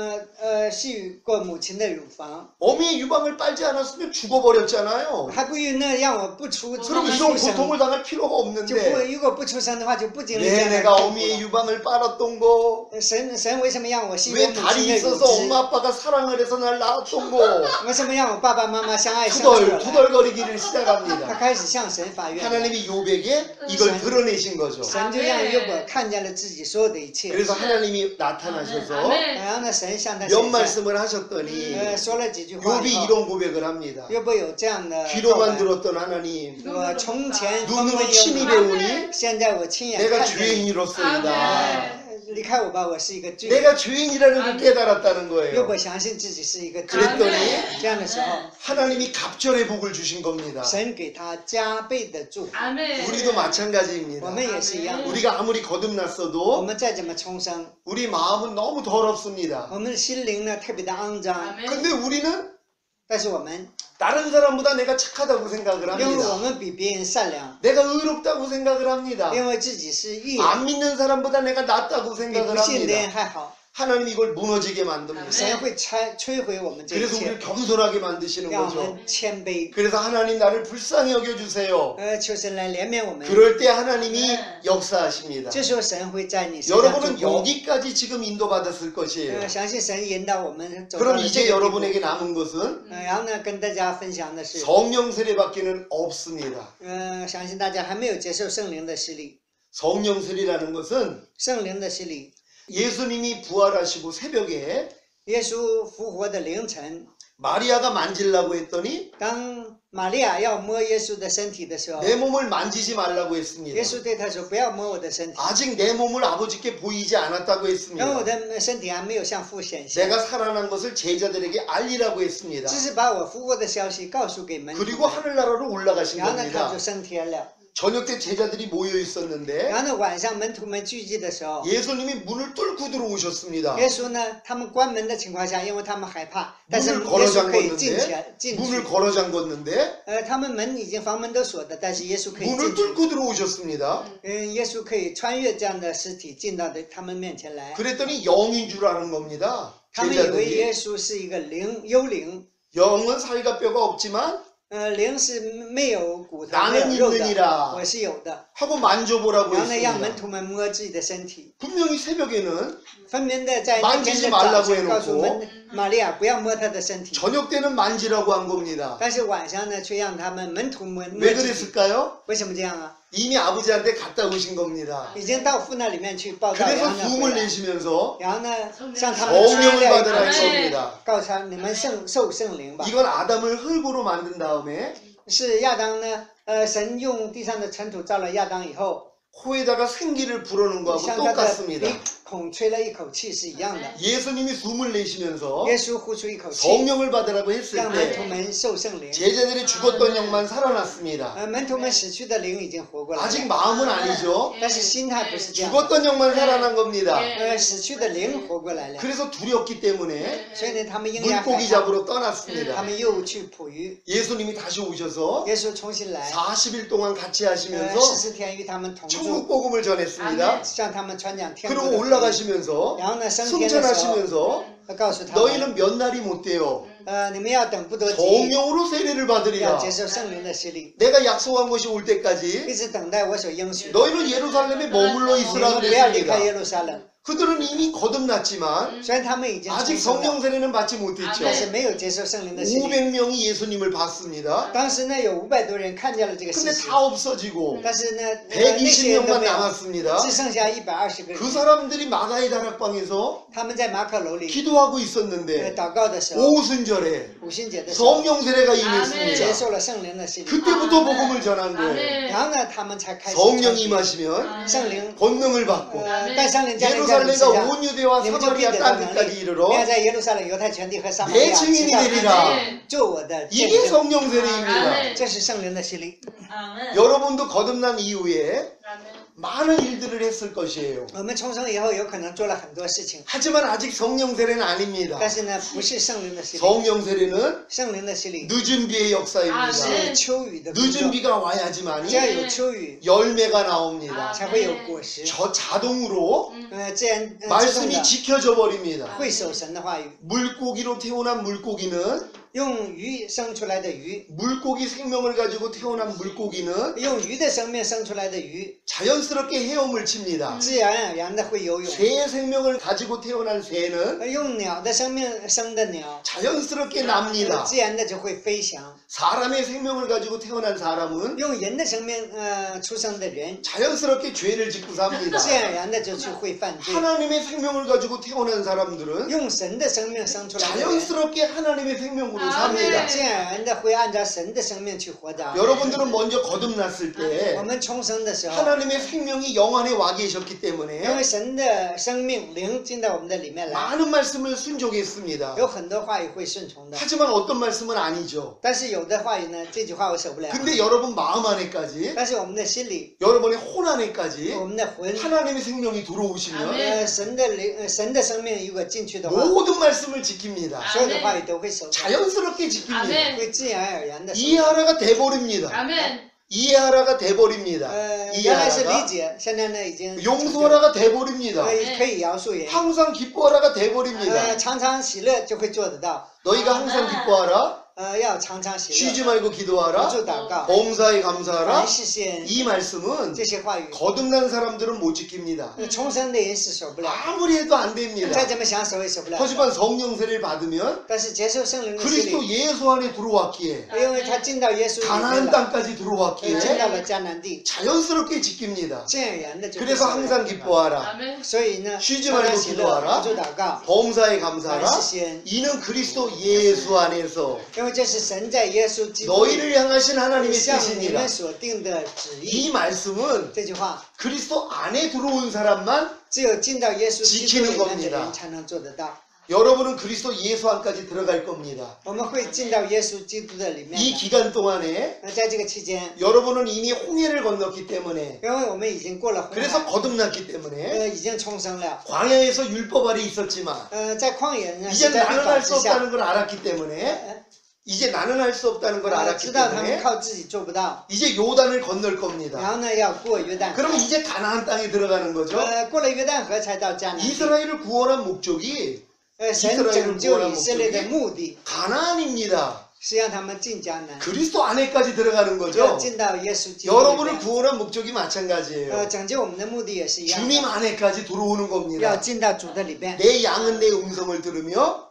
吸吮过母亲的乳房， 어미의 유방을 빨지 않았으면 죽어버렸잖아요. 还不如那让我不出 그럼 出 이런 生， 고통을 당할 필요가 就不 없는데 如果不出生的话就不经历这 왜 样的 내가 痛苦 어미의 了。 유방을 빨았던 거? 神为什么让我吸我 왜 母亲 다리 的乳 있어서 汁？ 엄마 아빠가 사랑을 해서 날 낳았던 거? 为什么让我爸爸妈妈相爱生出我 투덜 来？ 투덜거리기를 他 시작합니다. 开始向神发愿， 하나님이 요백에 이걸 드러내신 거죠. 神就让约伯看见了自己所有的一切。 그래서 하나님이 나타나셔서 아멘. 然后呢，神向他 몇 显现， 말씀을 하셨더니 说了几句话 욥이 以后， 이런 고백을 합니다. 约伯有这样的告 귀로만 白。 들었던 하나님, 我从前 눈으로 친히 배우니 现在我亲眼 내가 看见， 죄인이로소이다. 离开我吧，我是一个罪人。 내가 죄인이라는 걸 깨달았다는 约 거예요. 伯相信自己是一个罪 그랬더니 人，这样的时候， 하나님이 갑절의 복을 주신 겁니다. 神给他加倍的祝福。 아멘. 우리도 마찬가지입니다. 我们也是一样， 우리가 아무리 我 거듭났어도 们再怎么重生， 우리 마음은 너무 더럽습니다. 我们的心灵呢特别的肮脏， 아멘. 근데 우리는 但是我们 다른 사람보다 내가 착하다고 생각을 因为我 합니다. 们比别人善良， 내가 의롭다고 생각을 합니다. 因为自己是义人， 안 믿는 사람보다 내가 낫다고 比 생각을 不信的人 합니다. 还好。 하나님 이걸 무너지게 만듭니다. 神会摧毁我们这一 그래서 切， 우리를 겸손하게 만드시는 让我 거죠. 们谦卑。 그래서 하나님 나를 불쌍히 여겨주세요. 求神来怜悯我们。 그럴 때 하나님이 역사하십니다. 这时候神会在你身上 여러분은 做工。 여기까지 지금 인도받았을 것이에요. 相信神引导我们走到 그럼 了这 이제 个地步。 여러분에게 남은 것은 然后呢，跟大家分享的是， 성령 세례밖에는 없습니다. 相信大家还没有接受圣灵的洗礼。 성령 세례라는 것은 圣灵的洗礼， 예수님이 부활하시고 새벽에 耶稣复活的凌晨， 마리아가 만지려고 했더니 当玛利亚要摸耶稣的身体的时候， 내 몸을 만지지 말라고 耶 했습니다. 稣对他说：“不要摸我的身体， 아직 내 몸을 아버지께 보이지 않았다고 因为我 했습니다. 的身体还没有向父显现。 내가 살아난 것을 제자들에게 알리라고 했습니다. 只是把我复活的消息告诉给门徒 그리고 们， 하늘나라로 올라가신 然后呢，他 겁니다. 就升天了。 저녁 때 제자들이 모여 있었는데 然后呢，晚上门徒们聚集的时候， 예수님이 문을 뚫고 들어오셨습니다. 耶稣呢，他们关门的情况下，因为他们害怕，但是耶 문을 걸어 稣可以进去 잠궜는데 ，进 문을 去。 걸어 잠궜는데 他们门已经房门都锁的，但是耶稣可以 문을 进去。 뚫고 들어오셨습니다. 耶稣可以穿越这样的尸体进到他们面前来。 그랬더니 영인 줄 아는 겁니다. 他们以为 제자들이 耶稣是一个幽灵， 영은 살과 뼈가 없지만 灵是没有骨头、 나는 没有肉 있느니라 的，我是有的。 하고 만져보라고 然后呢，让门 했습니다. 徒们摸自己的身体， 분명히 새벽에는 分明的在那天 만지지 的早 말라고 晨告诉 해놓고 玛利亚不要摸她的身体， 저녁 때는 만지라고 한 겁니다. 但是晚上呢，却让他们门徒们摸 왜 自己。 그랬을까요? 为什么这样啊？ 이미 아버지한테 갔다 오신 겁니다. 已经到父那里面去报道， 그래서 然后呢回 숨을 来， 내쉬면서 然后呢向他们吹 성령을 了一 받으라 口气， 했습니다. 告诉他你们受圣灵吧。 이건 아담을 흙으로 만든 다음에 是亚当呢，神用地上的尘土造了亚当以后， 코에다가 생기를 불어넣은 거하고 向他的 똑같습니다. 鼻孔吹了一口气是一样的。 예수님이 숨을 내쉬면서 耶稣呼出一口气， 성령을 받으라고 했을 让门徒 때 们受圣灵。 제자들이 죽었던 영만 살아났습니다. 门徒们死去的灵已经活过来 아직 了， 마음은 아니죠. 但是心态不是这样。 죽었던 영만 살아난 겁니다. 死去的灵活过来了， 그래서 두렵기 때문에 所以呢，他们应该害 물고기 怕， 잡으러 他 떠났습니다. 们又去捕鱼。 예수님이 다시 오셔서 耶稣重新来， 40일 동안 같이 하시면서 40天与他们同 천국 住， 복음을 전했습니다. 向他们传讲天国 그리고 的福音。 올라가시면서 然后呢，升天的时候， 승천하시면서 告诉他们， 너희는 몇 날이 못 돼요. 你们要等不得急， 성령으로 세례를 要 받으리라. 接受圣灵的洗礼， 내가 약속한 것이 올 때까지 一直等待我所应许的。 너희는 예루살렘에 머물러 你 있으라 们不要离 그랬습니다. 开耶路撒冷。 그들은 이미 거듭났지만 虽然他们已经 아직 重生了， 성령 세례는 받지 못했죠. 但是没有接受圣灵的洗礼。 500명이 예수님을 봤습니다. 当时呢，有500多人看见了这个事 근데 实， 다 없어지고 但是呢，那些人都 120명만 没有， 남았습니다. 只剩下120个 그 人。 사람들이 마가의 다락방에서 他们在马可楼里 기도하고 있었는데 祷告的时候， 오순절에 午五旬节的时候， 성령 세례가 接 임했습니다. 受了圣灵的洗礼， 그때부터 복음을 전한 거예요. 아멘. 然后呢，他们才开始 성령이 传 임하시면 圣灵， 권능을 받고 带圣灵降临在你们身 예루살렘과 上， 온 유대와 你们就必 사마리아 得到 땅 能 끝까지 力， 이르러 你要在耶路撒冷、犹太全地和撒玛利 내 亚 증인이 直到 되리라. 做我的见 이게 证。 성령 세례입니다. 아멘. 这是圣灵的洗礼。 아멘. 여러분도 거듭난 이후에 아멘. 많은 일들을 했을 것이에요. 我们重生以后有可能做了很多事情， 하지만 아직 성령 세례는 아닙니다. 但是呢，不是圣灵的洗礼。 성령 세례는 圣灵的洗礼 늦은 비의 역사입니다. 是秋雨的工 늦은 作， 비가 와야지만이 只要有秋雨 열매가 나옵니다. 才会有果实。 저 자동으로 这样自动 말씀이 的 지켜져 버립니다. 会守神的话语。 물고기로 태어난 물고기는 用鱼生出来的鱼， 물고기 생명을 가지고 태어난 물고기는 用鱼的生命生出来的鱼， 자연스럽게 헤엄을 칩니다. 自然而然的会游泳。 새 생명을 가지고 태어난 새는 用鸟的生命生的鸟， 자연스럽게 납니다. 自然的就会飞翔。 사람의 생명을 가지고 태어난 사람은 用人的生命出生的人， 자연스럽게 죄를 짓고 삽니다. 自然而然的就去会犯罪。 하나님의 생명을 가지고 태어난 사람들은 用神的生命生出来的人， 자연스럽게 하나님의 생명으로 삽니다. 自然而然的会按照神的生命去活着。 여러분들은 먼저 거듭났을 때 我们重生的时候， 하나님의 생명이 영 안에 와 계셨기 因为 때문에 神的生命灵进到我们的里面来， 많은 말씀을 순종했습니다. 有很多话语会顺从的。 하지만 어떤 말씀은 아니죠. 但是有的话语呢，这句话我守不了。 근데 여러분 마음 안에까지 但是我们的心里， 여러분의 혼 안에까지 我们的魂， 하나님의 생명이 들어오시면 神的灵，神的生命如果进去的话， 모든 말씀을 지킵니다. 所有的话语都会守住， 자연스럽게 지킵니다. 아멘. 会自然而然的守住。 이해하라가 돼버립니다. 아멘. 이해하라가 돼버립니다. 原来是理 이해하라가 解，现在呢已经 용서하라가 돼버립니다. 可以饶恕人， 항상 기뻐하라가 돼버립니다. 常常喜乐就会做得到。 너희가 항상 기뻐하라. 要常常喜 쉬지 乐， 말고 不 기도하라. 住祷告， 범사에 감사하라. 凡事谢恩。 이 말씀은 这些话语， 거듭난 사람들은 못 지킵니다. 重生的人是守不了， 아무리 해도 안 됩니다. 再怎么想守也守不了。 하지만 성령 세례를 받으면 但是接受圣灵的洗 그리스도 礼， 예수 안에 들어왔기에 因为他进到耶稣里面 가나안 了， 땅까지 进 들어왔기에 到了迦南地， 자연스럽게 지킵니다. 自然而然的就会 그래서 守 항상 了。 기뻐하라. 아멘. 所以呢， 쉬지 常 말고 常喜乐， 기도하라. 不住祷告， 범사에 凡 감사하라. 事谢恩， 이는 그리스도 예수 안에서 因为这是神在耶稣基督 너희를 향하신 하나님의 向你 뜻이니라. 们所定的旨意。 이 말씀은 这句话 그리스도 안에 들어온 사람만 只有进到耶稣基督 지키는 里面的 겁니다 人才能做得到。 여러분은 그리스도 예수 안까지 들어갈 겁니다. 我们会进到耶稣基督的里面 이 的。 기간 동안에 那在这个期间， 여러분은 이미 홍해를 건넜기 때문에 因为我们已经过了红 그래서 海， 거듭났기 때문에 已经重生了。 광야에서 율법 아래 있었지만 在旷野呢 이제 是在律 나는 法 할 之 수 下， 없다는 걸 알았기 때문에 이제 나는 할 수 없다는 걸 知 알았기 道他们 때문에 靠自己做不到， 이제 요단을 건널 然 겁니다. 后呢要过约旦 그럼 河， 이제 가나안 땅에 들어가는 거죠. 过了约旦河才到迦南地。 이스라엘을 구원한 목적이 神拯救以色列的目的 가나안입니다. 是让他们进迦南， 그리스도 안에까지 들어가는 要 거죠. 进到耶稣基督里 여러분을 面。 구원한 목적이 마찬가지예요. 拯救我们的目的也是一样 주님 的， 안에까지 들어오는 要 겁니다. 进到主的里边。 내 양은 내 음성을 들으며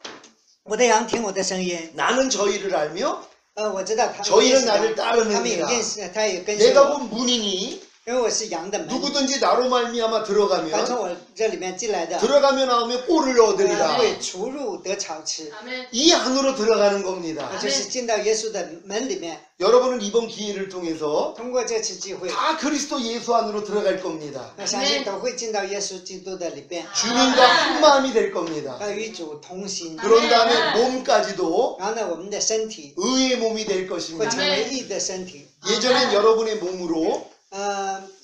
我的羊听我的声音， 나는 저희를 알며 我知道他 저희는 们 나를 他们也 따르느니라. 认识，他也跟随 내가 我， 본 문이니 因为我是羊的门。 누구든지 나로 말미암아 凡从 들어가면 我这里面进来的， 들어가며 나오며 꼴을 얻으리라. 会出入得草吃， 아멘. 이 안으로 들어가는 겁니다. 就是进到耶稣的门里面。 여러분은 이번 기회를 통해서 通过这次机会， 다 그리스도 예수 안으로 들어갈 겁니다. 我相信都会进到耶稣基督的里边， 주님과 한 마음이 될 겁니다. 与主同心。 그런 다음에 몸까지도 然后呢，我们的身体 의의 몸이 될 会 것입니다. 成为义的身体。 예전엔 여러분의 몸으로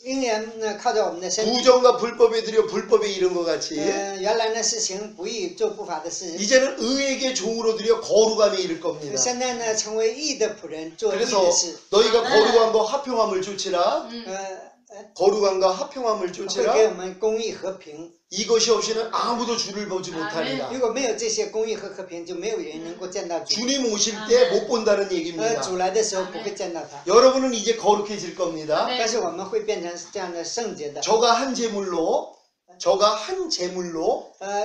因人呢靠着我们的身体， 부정과 불법에 들여 불법에 이른 것 같이 原来呢是行不义做不法的事， 이제는 의에게 종으로 들여 거룩함에 이를 겁니다. 现在呢成为义的仆人做义 그래서 的事。 너희가 거룩함과 화평함을 쫓으라. 嗯 거룩함과 화평함을 会 쫓으라. 给我们公义和平。 이것이 없이는 아무도 주를 보지 못하리라. 如果没有这些公义和和平，就没有人能够见到主。 주님 오실 때 못 본다는 얘기입니다. 主来的时候不会见到他， 여러분은 이제 거룩해질 겁니다. 但是我们会变成这样的圣洁的。 저가 한 제물로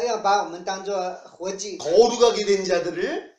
要把我们当做活祭， 거룩하게 된 자들을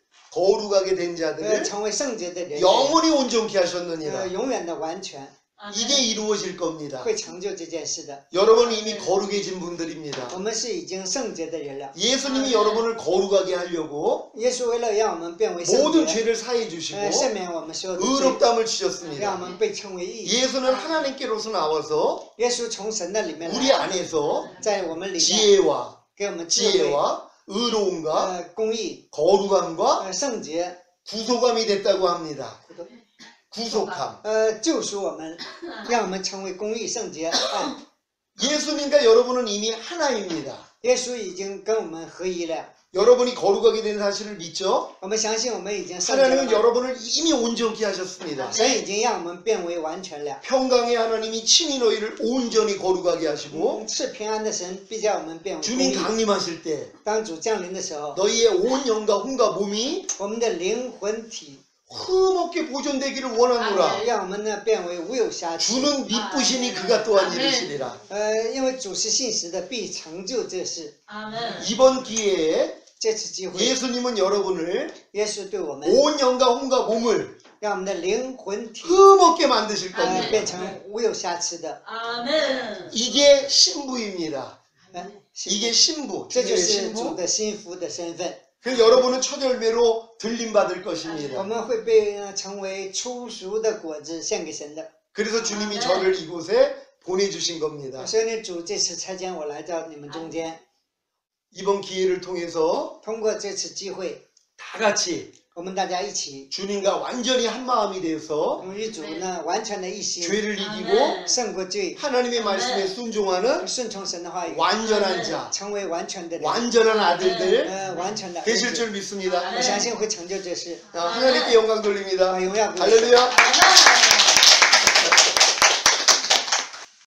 成为圣洁的人， 영원히 온전케 하셨느니라. 永远的完全。 이게 이루어질 겁니다. 会成就这件事的。 여러분은 이미 거룩해진 분들입니다. 我们是已经圣洁的人了。 예수님이 여러분을 거룩하게 하려고 耶稣为了让我们变为圣 모든 洁， 죄를 사해 주시고 赦免我们所有的罪， 의롭다함을 让我 주셨습니다. 们被称为义。 예수는 하나님께로서 나와서 耶稣从神的里面 우리 来， 안에서 在我们里面 지혜와 给我们智慧、 지혜와 의로움과 公义、 거룩함과 圣洁， 구속함이 됐다고 합니다. 구속함. 救赎我们，让我们成为公义、圣洁、爱。 예수님과 여러분은 이미 하나입니다. 耶稣已经跟我们合一了。 여러분이 거룩하게 된 사실을 믿죠? 我们相信我们已经圣洁了 하나님은 。 여러분을 이미 온전케 하셨습니다. 神已经让我们变为完全了。 평강의 하나님이 친히 너희를 온전히 거룩하게 하시고 是平安的神必叫我们变为公 주님 义。 강림하실 때 当主降临的时候， 너희의 온 영과 혼과 몸이 我们的灵魂体 흠없게 보존되기를 원하노라. 让我们呢变为无有瑕疵。 주는 미쁘시니 그가 또한 이르시리라. 因为主是信实的，必成就这事。 아멘. 이번 기회에 这次机会， 예수님은 여러분을 耶稣对我们， 온 영과 혼과 몸을 让我们的灵魂体 흠없게 만드실 变 겁니다. 成无有瑕疵的。 아멘. 이게 신부입니다. 是 이게 신부, 这就 주님의 是主 신부. 的心腹的身份。 그래서 여러분은 첫 열매로 들림받을 我 것입니다. 们会被成为出熟的果子献给神的。 그래서 주님이 저를 이곳에 보내주신 겁니다. 所以呢，主这次差遣我来到你们中间， 이번 기회를 통해서 通过这次机会， 다 같이 我们大家一起 주님과 완전히 한 마음이 되어서 与主呢完全的一心， 죄를 이기고 胜过罪， 하나님의 말씀에 순종하는 顺从神的话语， 완전한 자, 成为完全的人， 완전한 아들들 完全的儿 되실 子。 줄 믿습니다. 我相信会成就这事。 하나님께 영광 돌립니다. 荣耀归 할렐루야. 阿门。